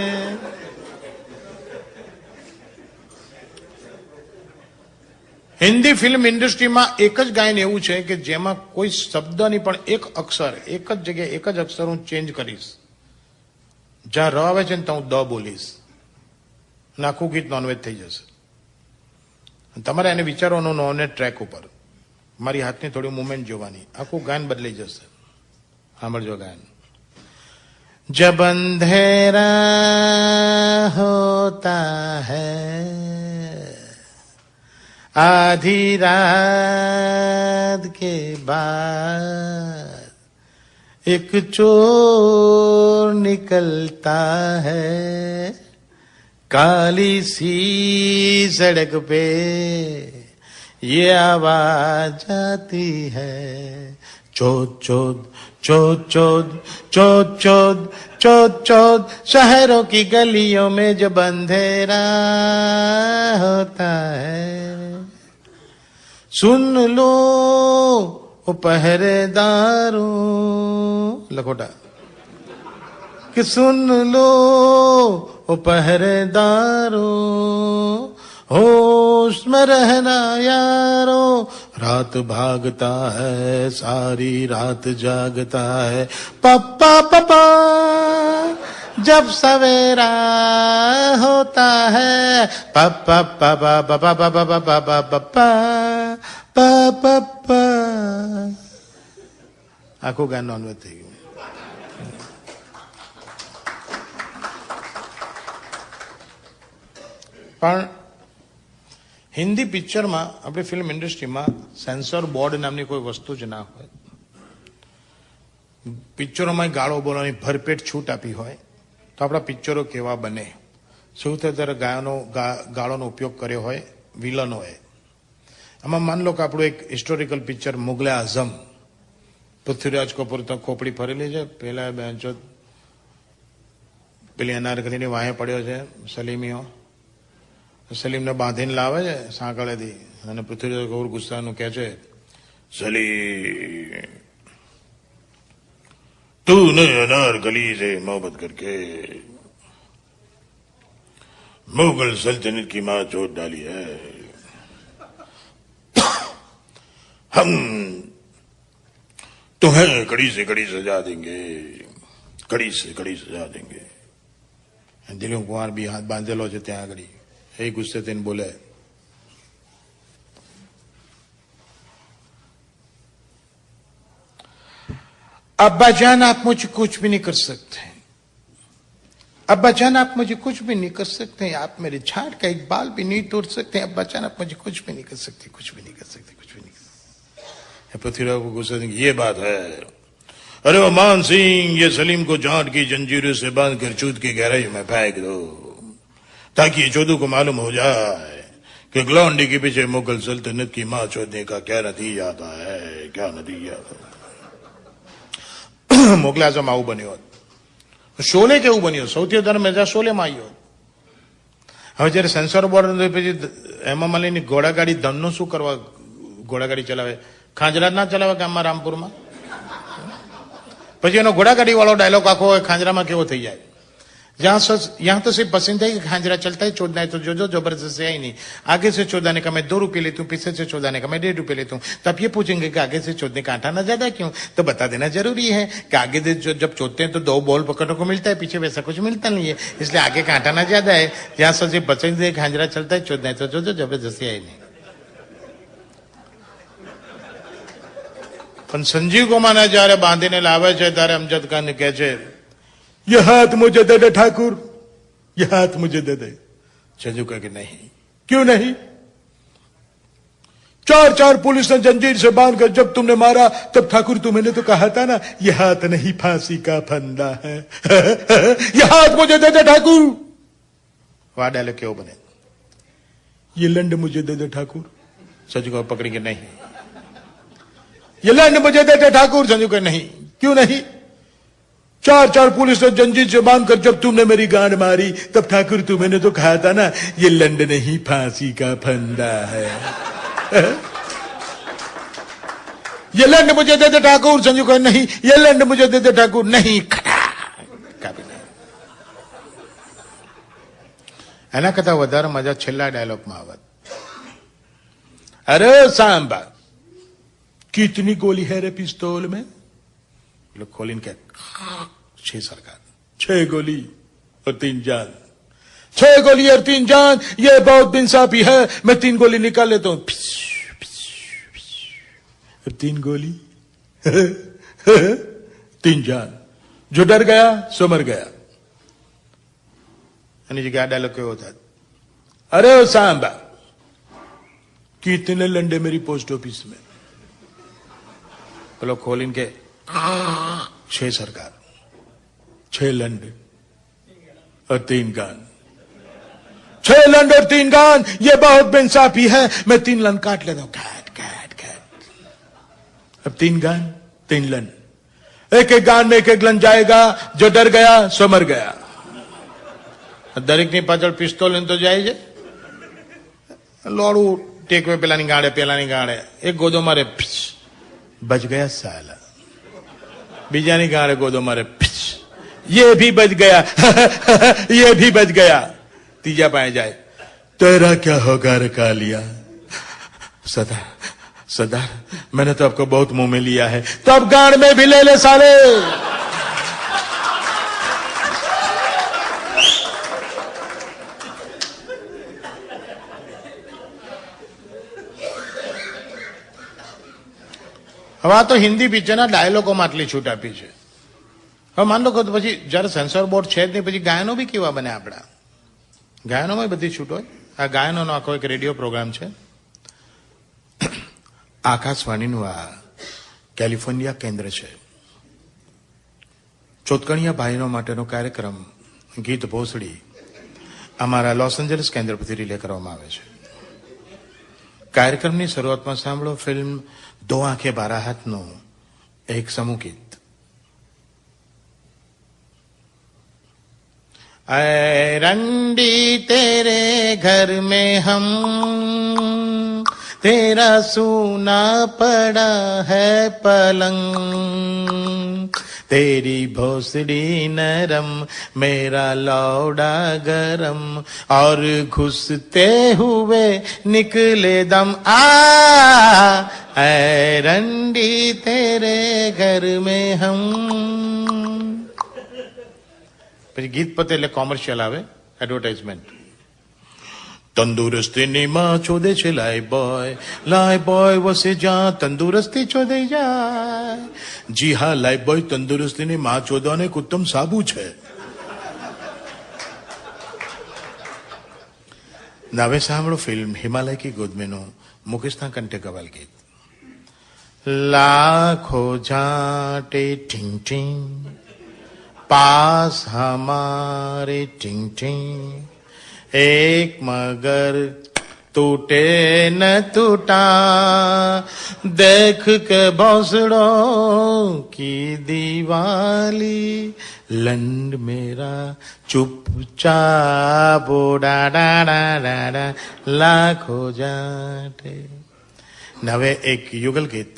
હિન્દી ફિલ્મ ઇન્ડસ્ટ્રીમાં એક જ ગાયન એવું છે કે જેમાં કોઈ શબ્દની પણ એક અક્ષર, એક જ જગ્યાએ એક જ અક્ષર હું ચેન્જ કરીશ. જ્યાં ર આવે છે ને ત્યાં હું દ બોલીશ, આખું ગીત નોનવેજ થઈ જશે. તમારે એને વિચારવાનું નોને ટ્રેક ઉપર, મારી હાથની થોડી મુવમેન્ટ જોવાની, આખું ગાયન બદલાઈ જશે. સાંભળજો ગાયન. જબ અંધેરા હોતા હૈ आधी रात के बाद एक चोर निकलता है काली सी सड़क पे ये आवाज आती है चोद चोद चोद चोद चोद चोद चोद चोद शहरों की गलियों में जब अंधेरा होता है सुन लो ओ पहरेदारों. लखोटा कि सुन लो ओ पहरेदारों होश में रहना यारो रात भागता है सारी रात जागता है पप्पा पप्पा जब सवेरा होता है पप्पा पप्पा पप्पा पप्पा पप्पा पप्पा पप्पा. આખું ગાન નોનવેજ થઈ ગયું. પણ હિન્દી પિક્ચરમાં, આપણી ફિલ્મ ઇન્ડસ્ટ્રીમાં સેન્સર બોર્ડ નામની કોઈ વસ્તુ જ ના હોય. પિક્ચરોમાં ગાળો બોલવાની ભરપેટ છૂટ આપી હોય તો આપણા પિક્ચરો કેવા બને. સૌથી વધારે ગાળોનો ઉપયોગ કર્યો હોય વિલનોએ. આમાં માન લો કે આપણું એક હિસ્ટોરિકલ પિક્ચર મુગલે આઝમ, પૃથ્વીરાજ કપૂર તો ખોપડી ફરેલી છે, પેલા બેન્ચો પેલી અનારકલીની વાહે પડ્યો છે સલીમીઓ, સલીમને બાંધીને લાવે છે સાંકળેથી, અને પૃથ્વીરાજ કપૂર ગુસ્સાનું કહે છે, સલીમ तूने अनारकली से मोहब्बत करके मुगल सल्तनत की मां चोट डाली है. हम तुम्हें कड़ी से कड़ी सजा देंगे, कड़ी से कड़ी सजा देंगे. દિલીપ કુમાર બી હાથ બાંધેલો છે ત્યાં આગળ, એ ગુસ્સે થઈને બોલે, अब्बा जान आप मुझे कुछ भी नहीं कर सकते, अब्बा जान आप मुझे कुछ भी नहीं कर सकते, आप मेरे झाड़ का एक बाल भी नहीं तोड़ सकते, अब्बा जान आप मुझे कुछ भी नहीं कर सकते, कुछ भी नहीं कर सकते, कुछ भी नहीं कर सकते. पृथ्वीराज को गुस्सा देंगे, ये बात है, अरे ओ मान सिंह, ये सलीम को जाट की जंजीरों से बांध कर चूत की गहराई में फेंक दो, ताकि ये चौधू को मालूम हो जाए कि ग्लौंडी के पीछे मुगल सल्तनत की मां चौधरी का क्या नतीजा आता है, क्या नतीजा। मुगल आजम आવું બન્યો શોલે કેવું બન્યું, સૌથી વધારે મજા શોલેમાં આવ્યો। હવે જયારે સેન્સર બોર્ડ પછી હેમા માલિની ઘોડાગાડી ધનનું શું કરવા, ઘોડાગાડી ચલાવે, ખાંજરા ના ચલાવે ગામમાં રામપુરમાં, પછી એનો ઘોડાગાડી વાળો ડાયલોગ આખો ખાંજરામાં કેવો થઈ જાય, यहाँ तो सिर्फ पसंद है कि खांजरा चलता है, चोदना है तो जो जो जबरदस्ती है ही नहीं। आगे से चोदाने का मैं 2 रुपये लेता हूँ, पीछे से चोदाने का मैं 1.5 रुपये लेता हूँ। तो आप ये पूछेंगे कि आगे से चोदने का आटा ना ज्यादा क्यों, तो बता देना जरूरी है कि आगे से जब चोदते हैं तो 2 बॉल पकड़ने को मिलता है, पीछे वैसा कुछ मिलता नहीं है, इसलिए आगे का आटा ना ज्यादा है। यहाँ से सिर्फ पसंद है खांजरा चलता है, चोदना है तो जो जो जबरदस्ती है ही नहीं। પણ સંજીવ કુમારને જયારે બાંધીને લાવે છે ત્યારે અમજદ ખાન કહે છે, ये हाथ मुझे दे दे ठाकुर, ये हाथ मुझे दे दे। संजू कहे कि नहीं। क्यों नहीं? 4 पुलिस ने जंजीर से बांधकर जब तुमने मारा तब ठाकुर तुम्हें तो कहा था ना, ये हाथ नहीं फांसी का फंदा है। ये हाथ मुझे दे दे ठाकुर। वहां डाले क्यों बने, ये लंड मुझे दे दे ठाकुर। संजू को पकड़ी के नहीं, ये लंड मुझे दे दे ठाकुर। संजू कहे नहीं। क्यों नहीं? 4 पुलिस ने जंजीर से बांधकर जब तुमने मेरी गांड मारी तब ठाकुर तुम्हें तो कहा था ना, ये लंड नहीं फांसी का फंदा है। ये लंड मुझे दे दे ठाकुर। संजू कहे नहीं, ये लंड मुझे दे दे ठाकुर। नहीं, कभी नहीं। एना करता વધારે મજા છેલ્લા ડાયલોગમાં આવત, अरे सांबा कितनी गोली है रे पिस्तौल में? लोग खोलिन के 6 सरकार, 6 गोली और 3 जान, 6 गोली और 3 जान, ये बहुत इंसाफी है। मैं 3 गोली निकाल लेता हूं, 3 गोली 3 जान, जो डर गया सो मर गया। एनी जगह डायलॉग क्यों होता है, अरे ओ सांबा कितने लंडे मेरी पोस्ट ऑफिस में? लोग खोलिन के 6 सरकार, 6 लंड और 3 गान, 6 लंड और 3 गान, ये बहुत बेइंसाफी है। मैं 3 लंड काट लेता हूं, काट काट काट। अब 3 गान 3 लंड, एक एक गान में एक एक लंड जाएगा, जो डर गया सो मर गया। दरेक ની પાછળ પિસ્તોલ તો જાય છે, લોડું ટેકવે પેલાની ગાળે એક ગોદો મારે, बच गया साला। बीजानी गाड़े गोदो मारे, ये भी बच गया। ये भी बच गया। तीजा पाए जाए, तेरा क्या होगा रे कालिया? सदा सदा मैंने तो आपको बहुत मुंह में लिया है, तो अब गाड़ में भी ले ले साले। હવે તો હિન્દી પિક્ચરના ડાયલોગોમાં આટલી છૂટ આપી છે। હવે માન લો કે પછી જયારે સેન્સર બોર્ડ છે જ નહીં, પછી ગાયનો બી કેવા બને આપણા? ગાયનોમાં બધી છૂટ હોય। આ ગાયનોનો આખો એક રેડિયો પ્રોગ્રામ છે, આકાશવાણીનું આ કેલિફોર્નિયા કેન્દ્ર છે। ચોતકણિયા ભાઈનો માટેનો કાર્યક્રમ ગીત ભોસડી અમારા લોસ એન્જલસ કેન્દ્ર પરથી રિલે કરવામાં આવે છે। કાર્યક્રમની શરૂઆતમાં સાંભળો ફિલ્મ 2 आंखें 12 हाथનું एक समूह गीत। ऐ रंडी तेरे घर में हम, तेरा सूना पड़ा है पलंग, तेरी भोसड़ी नरम मेरा लौड़ा गरम, और घुसते हुए निकले दम। ऐ रंडी तेरे घर में हम। પછી ગીત પતે એટલે કોમર્શિયલ આવે, એડવર્ટાઇઝમેન્ટ। તંદુરસ્તીની માં ચોદે છે લાય બોય વસે જા તંદુરસ્તી ચોદે જાય। જી હા, લાય બોય તંદુરસ્તીની માં ચોદવાનો એક ઉત્તમ સાબુ છે। હવે સાંભળો ફિલ્મ હિમાલય કી ગોદ મેનું મુકેશના કંઠે ગવાલ ગીત। लाखों जाटे टिंग टिंग, पास हमारे टिंग टिंग, एक मगर टूटे न टूटा, देख के भौसड़ों की दीवाली, लंड मेरा चुपचाप डा डा डा डा डा, लाखों जाटे. હવે એક યુગલ ગીત.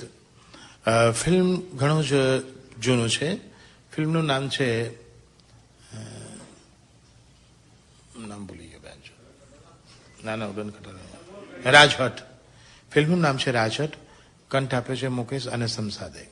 ફિલ્મ ઘણું જ જૂનું છે. ફિલ્મનું નામ છે, નામ ભૂલી ગયો બેન, નાના ઉડન ખટારા, રાજહટ. ફિલ્મનું નામ છે રાજહટ. કંઠ આપ્યો છે મુકેશ અને સમસાદે.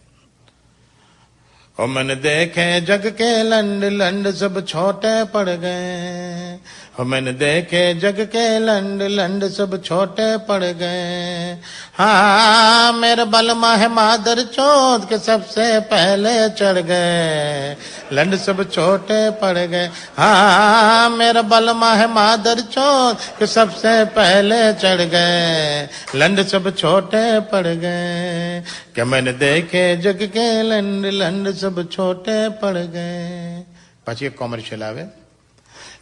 ओ मन देखे जग के लंड लंड सब छोटे पड़ गए, ओ मन देखे जग के लंड लंड सब छोटे पड़ गए, हाँ मेरे बलमा है मादर चौथ के सबसे पहले चढ़ गए, लंड सब छोटे पड़ गए, हाँ मेरा बलमा है मादर चौथ के सबसे पहले चढ़ गए, लंड सब छोटे पड़ गए, क्या मैंने देखे जग के लंड लंड सब छोटे पड़ गए. પછી એક કોમર્શિયલ આવે.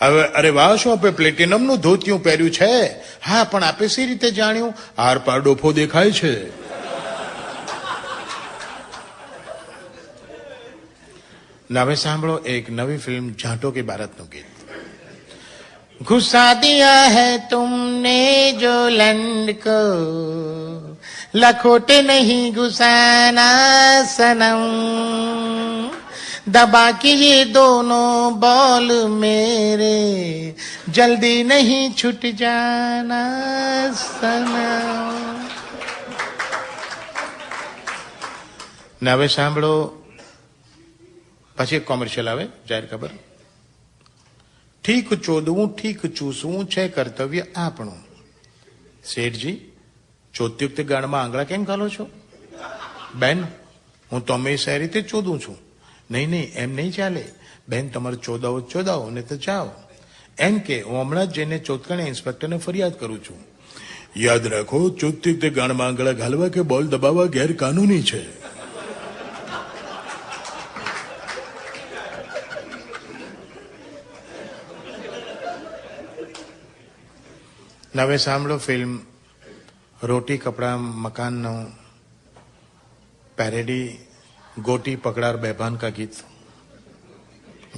હવે અરે વાહ, શું આપે પ્લેટિનમનું ધોતિયું પહેર્યું છે? હા, પણ આપે સી રીતે જાણ્યું? આર પાર ડોફો દેખાય છે. હવે સાંભળો એક નવી ફિલ્મ જાટો કે ભારતનું ગીત. घुसा दिया है तुमने जो लंड को, लखोटे नहीं घुसाना सनम, दबा के ये दोनों बॉल मेरे, जल्दी नहीं छूट जाना सनम. હવે સાંભળો, પછી એક કોમર્શિયલ આવે, જાહેર ખબર. ઠીક ચોદવું ઠીક ચૂસવું છે કર્તવ્ય આપણું. શેઠજી, ચોદ્યુક્ત ગાળમાં આંગળા કેમ ઘાલો છો? બેન, હું તો હંમેશા એ રીતે ચોદું છું. નહીં નહીં, એમ નહીં ચાલે બેન, તમારે ચોદાવો ને તો જાઓ. એમ કે હું હમણાં જ જઈને ચોથકણે ઇન્સ્પેક્ટરને ફરિયાદ કરું છું. યાદ રાખો, ચોદ્યુક્ત ગાળમાં આંગળા ઘાલવા કે બોલ દબાવવા ગેરકાનૂની છે. હવે સાંભળો ફિલ્મ રોટી કપડા મકાનનો પેરેડી गोटी पकड़ा और बेभान का गीत.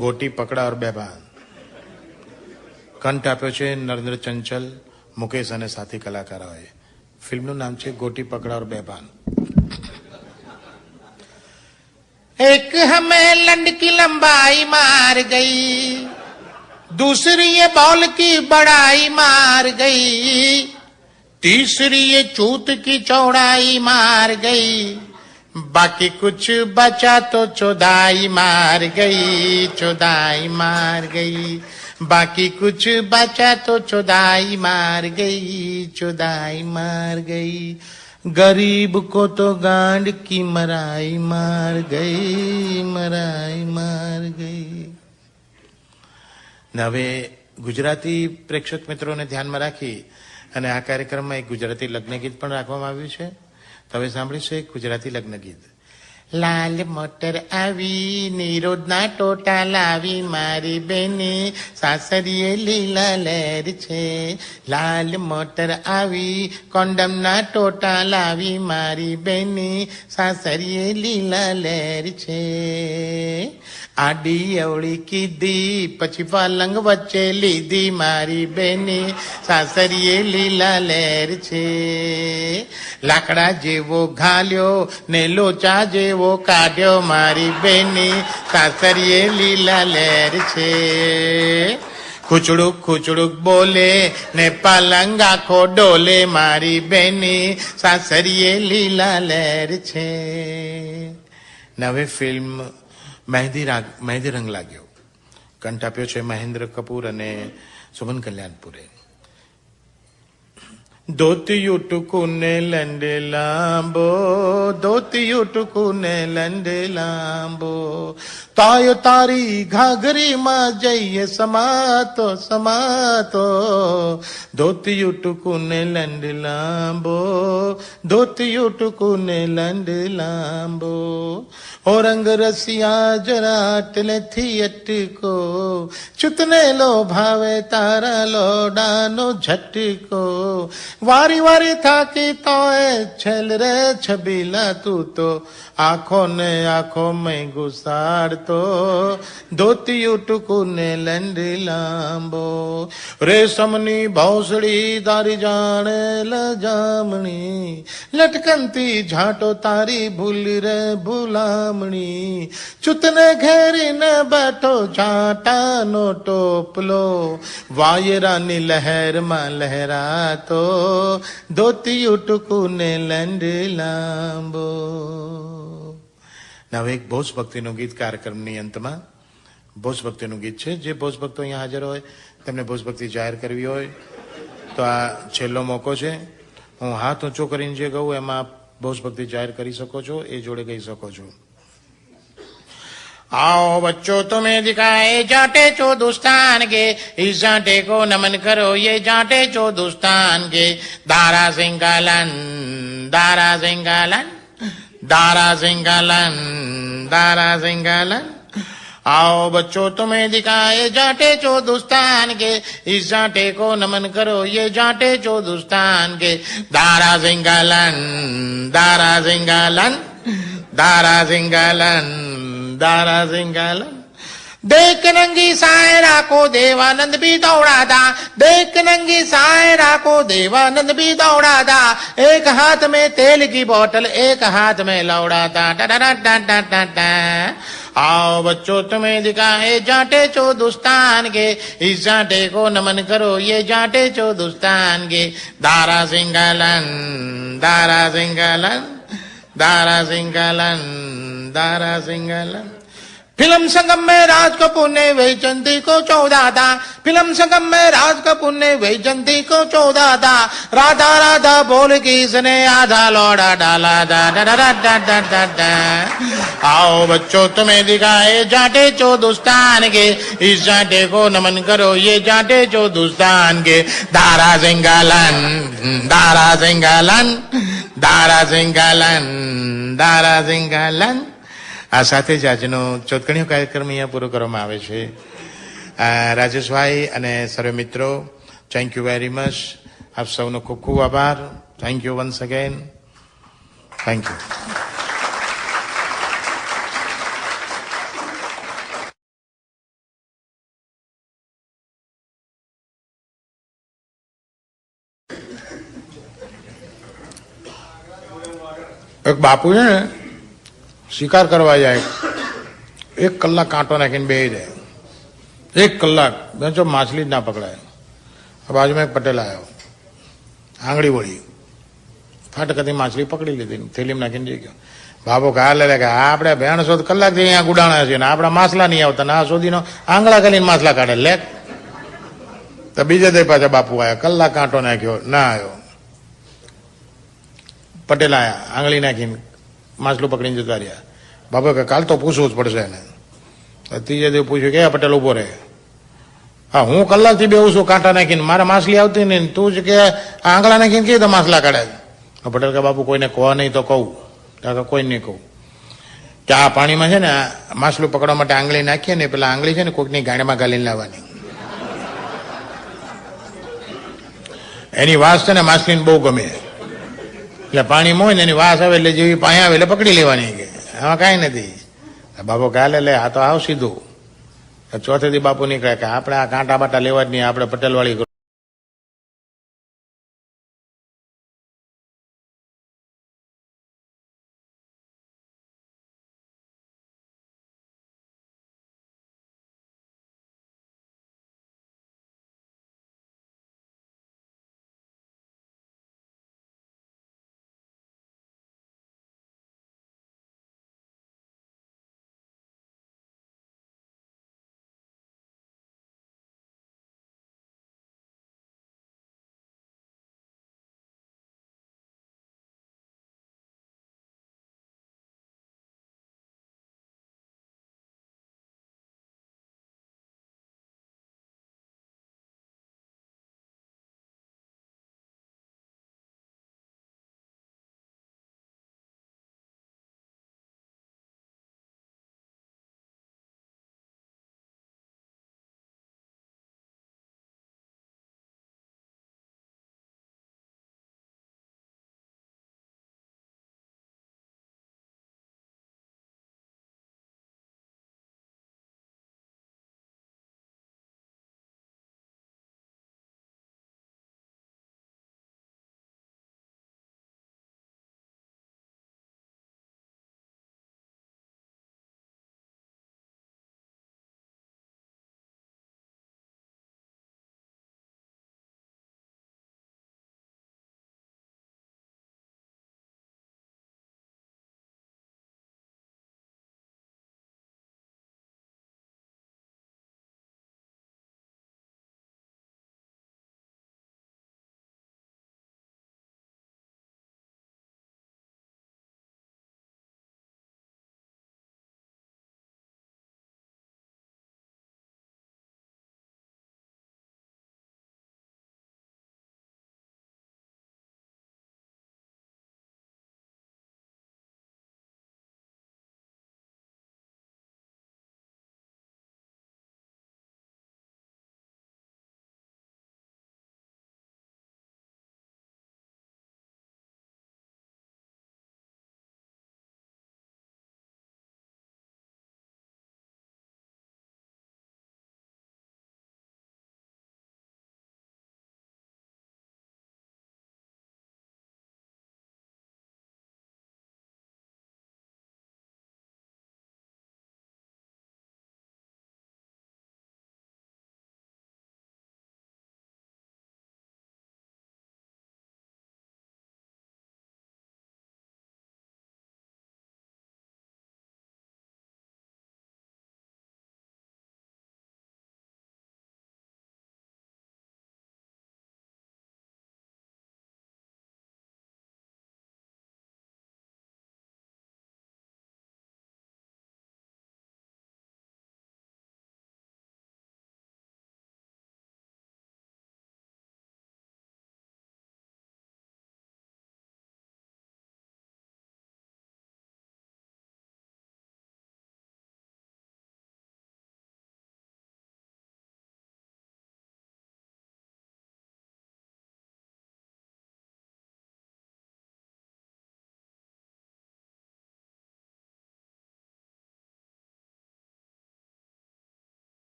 गोटी पकड़ा और बेभान. કંઠ આપ્યો છે નરેન્દ્ર ચંચલ, મુકેશ અને સાથી કલાકારોએ. ફિલ્મનું નામ છે गोटी पकड़ा और बेभान. एक हमें लंड की लंबाई मार गई, दूसरी ये बॉल की बड़ाई मार गई, तीसरी ये चूत की चौड़ाई मार गई, बाकी कुछ बचा तो चौदाई मार गई, चौदाई मार गई, बाकी कुछ बचा तो चौदाई मार गई, चौदाई मार गई, गरीब को तो गांड की मराई मार गई, मराई मार गई. હવે ગુજરાતી પ્રેક્ષક મિત્રોને ધ્યાનમાં રાખી અને આ કાર્યક્રમમાં એક ગુજરાતી લગ્ન ગીત પણ રાખવામાં આવ્યું છે. તો હવે સાંભળીશું એક ગુજરાતી લગ્ન ગીત. લાલ મોટર આવી નિરોધના ટોટા લાવી મારી બેને, સાસરીએ લીલા લહેર છે. લાલ મોટર આવી કોન્ડમના ટોટા લાવી મારી બેને, સાસરીએ લીલા લહેર છે. આડી અવળી કીધી પછી પલંગ વચ્ચે લીધી મારી બેને, સાસરીએ લીલા લહેર છે. લાકડા જેવો ઘાલ્યો ને લોચા જેવો કાઢ્યો મારી બેને, સાસરીએ લીલા લહેર છે. ખુચડુક ખુચડુક બોલે ને પલંગ આખો ડોલે મારી બેને, સાસરીએ લીલા લહેર છે. હવે ફિલ્મ મહેંદી રંગ લાગ્યો. કંઠ આપ્યો છે મહેન્દ્ર કપૂર અને સુમન કલ્યાણપુરે. ધોતિયું ટૂંકું ને લંડે લાંબો, ધોતિયું ટૂંકું ને લંડે લાંબો, તાયો તારી ઘાઘરીમાં જઈએ સમાતો સમાતો, ધોતિયું ટૂંકું ને લંડે લાંબો, ધોતિયું ટૂંકું ને લંડે લાંબો, ઓ રંગ રસિયા જરા અટલેથી અટકો, ચૂતને લો ભાવે તારા લોડાનો ઝટકો, વારી વારી થાકી તોય છેલ રે છબીલા તું તો આંખો ને આંખો મેં ઘુસાડતો, ધોતિયું ટૂંકું ને લંડી લાંબો, રેશમની ભોસડી તારી જાણે લજામણી, લટકનતી ઝાંટો તારી ભૂલી રે ભૂલામણી, ચૂતને ઘેરીને બેઠો ઝાંટાનો ટોપલો, વાયરાની લહેરમાં લહેરાતો, ધોતિયું ટૂંકું ને લંડી લાંબો. હવે એક ભોજ ભક્તિનું ગીત કાર્યક્રમની અંતમાં ભોજ ભક્તિનું ગીત છે. જે ભોજ ભક્તો અહીંયા હાજર હોય તેમને ભોજ ભક્તિ જાહેર કરવી હોય તો આ છેલ્લો મોકો છે. હું હાથ ઊંચો કરીને જે કહું એમાં ભોજ ભક્તિ જાહેર કરી શકો છો, એ જોડે કહી શકો છો. आओ बच्चों तुम्हें दिखाए जाटे चौदुस्तान के, इस जाटे को नमन करो ये जाटे चौदुस्तान के, दारा सिंगालन दारा सिंगालन दारा सिंगालन दारा सिंगालन. आओ बच्चों तुम्हें दिखाए जाटे चौदुस्तान के, इस जाटे को नमन करो ये जाटे चौदुस्तान के, दारा सिंगालन दारा सिंगालन दारा सिंगालन दारा सिंगालन. देख नंगी सायरा को देवानंद भी दौड़ा था, देख नंगी सायरा को देवानंद भी दौड़ा था, एक हाथ में तेल की बोतल एक हाथ में लौड़ा था. आओ बच्चों तुम्हें दिखाए जाटे चौदुस्तान के, इस जाटे को नमन करो ये जाटे चौदुस्तान के, दारा सिंगालन दारा सिंगालन दारा सिंगालन दारा सिंगालन. फिल्म संगम में राज कपूर ने वैजंती को 14 था, फिल्म संगम में राज कपूर ने वैजंती को 14 था, राधा राधा बोल के इसने आधा लौड़ा डाला था. आओ बच्चों तुम्हें दिखाए जाटे चौदुस्तान के, इस जाटे को नमन करो ये जाटे चौदुस्तान के, दारा सिंगालन दारा सिंगालन दारा सिंगालन દારા સિંગાલન. આ સાથે જ આજનો ચોથકણીયો કાર્યક્રમ અહીંયા પૂરો કરવામાં આવે છે. રાજેશભાઈ અને સર્વે મિત્રો, થેન્ક યુ વેરી મચ. આપ સૌનો ખૂબ ખૂબ આભાર. Thank you once again. Thank you. એક બાપુ છે ને શિકાર કરવા જાય, 1 કલાક કાંટો નાખીને બેસી જાય, 1 કલાક બેચો માછલી જ ના પકડાય. બાજુમાં એક પટેલ આવ્યો, આંગળી વળી ફાટકથી માછલી પકડી લીધી, થેલીમાં નાખીને જઈ ગયો. બાપુ કાલે કે આપણે 200 કલાકથી અહીંયા ગુડાણા છે ને આપણા માછલા નહીં આવતા, ના સુધીનો આંગળા કરીને માછલા કાઢે લે. તો બીજે દે પાછા બાપુ આવ્યા, કલાક કાંટો નાખ્યો ના આવ્યો. પટેલ આયા, આંગળી નાખીને માછલું પકડીને જતા રહ્યા. બાપા કે કાલ તો પૂછવું જ પડશે એને. ત્રીજે દિવસ પૂછ્યું કે પટેલ ઉભો રહે. હા હું કલાકથી બેહું છું કાંટા નાખીને, મારે માછલી આવતી નહીં, તું જ કે આંગળા નાખીને કે તો માછલા કાઢે. પટેલ કે બાપુ કોઈને કહો નહીં તો કહું. કોઈ નહીં કહું કે આ પાણીમાં છે ને માછલું પકડવા માટે આંગળી નાખીએ ને, પેલા આંગળી છે ને કોઈકની ગાંઠમાં ગાલીને લાવવાની. એની વાસ છે ને માછલીને બહુ ગમે, એટલે પાણીમાં હોય ને એની વાસ આવે એટલે જેવી પાણી આવે એટલે પકડી લેવાની. કે આમાં કાંઈ નથી. બાપુ કાલે લે આ તો આવ સીધું. ચોથેથી બાપુ નીકળે કે આપણે આ કાંટા બાટા લેવા જ નહીં, આપણે પટેલ વાળી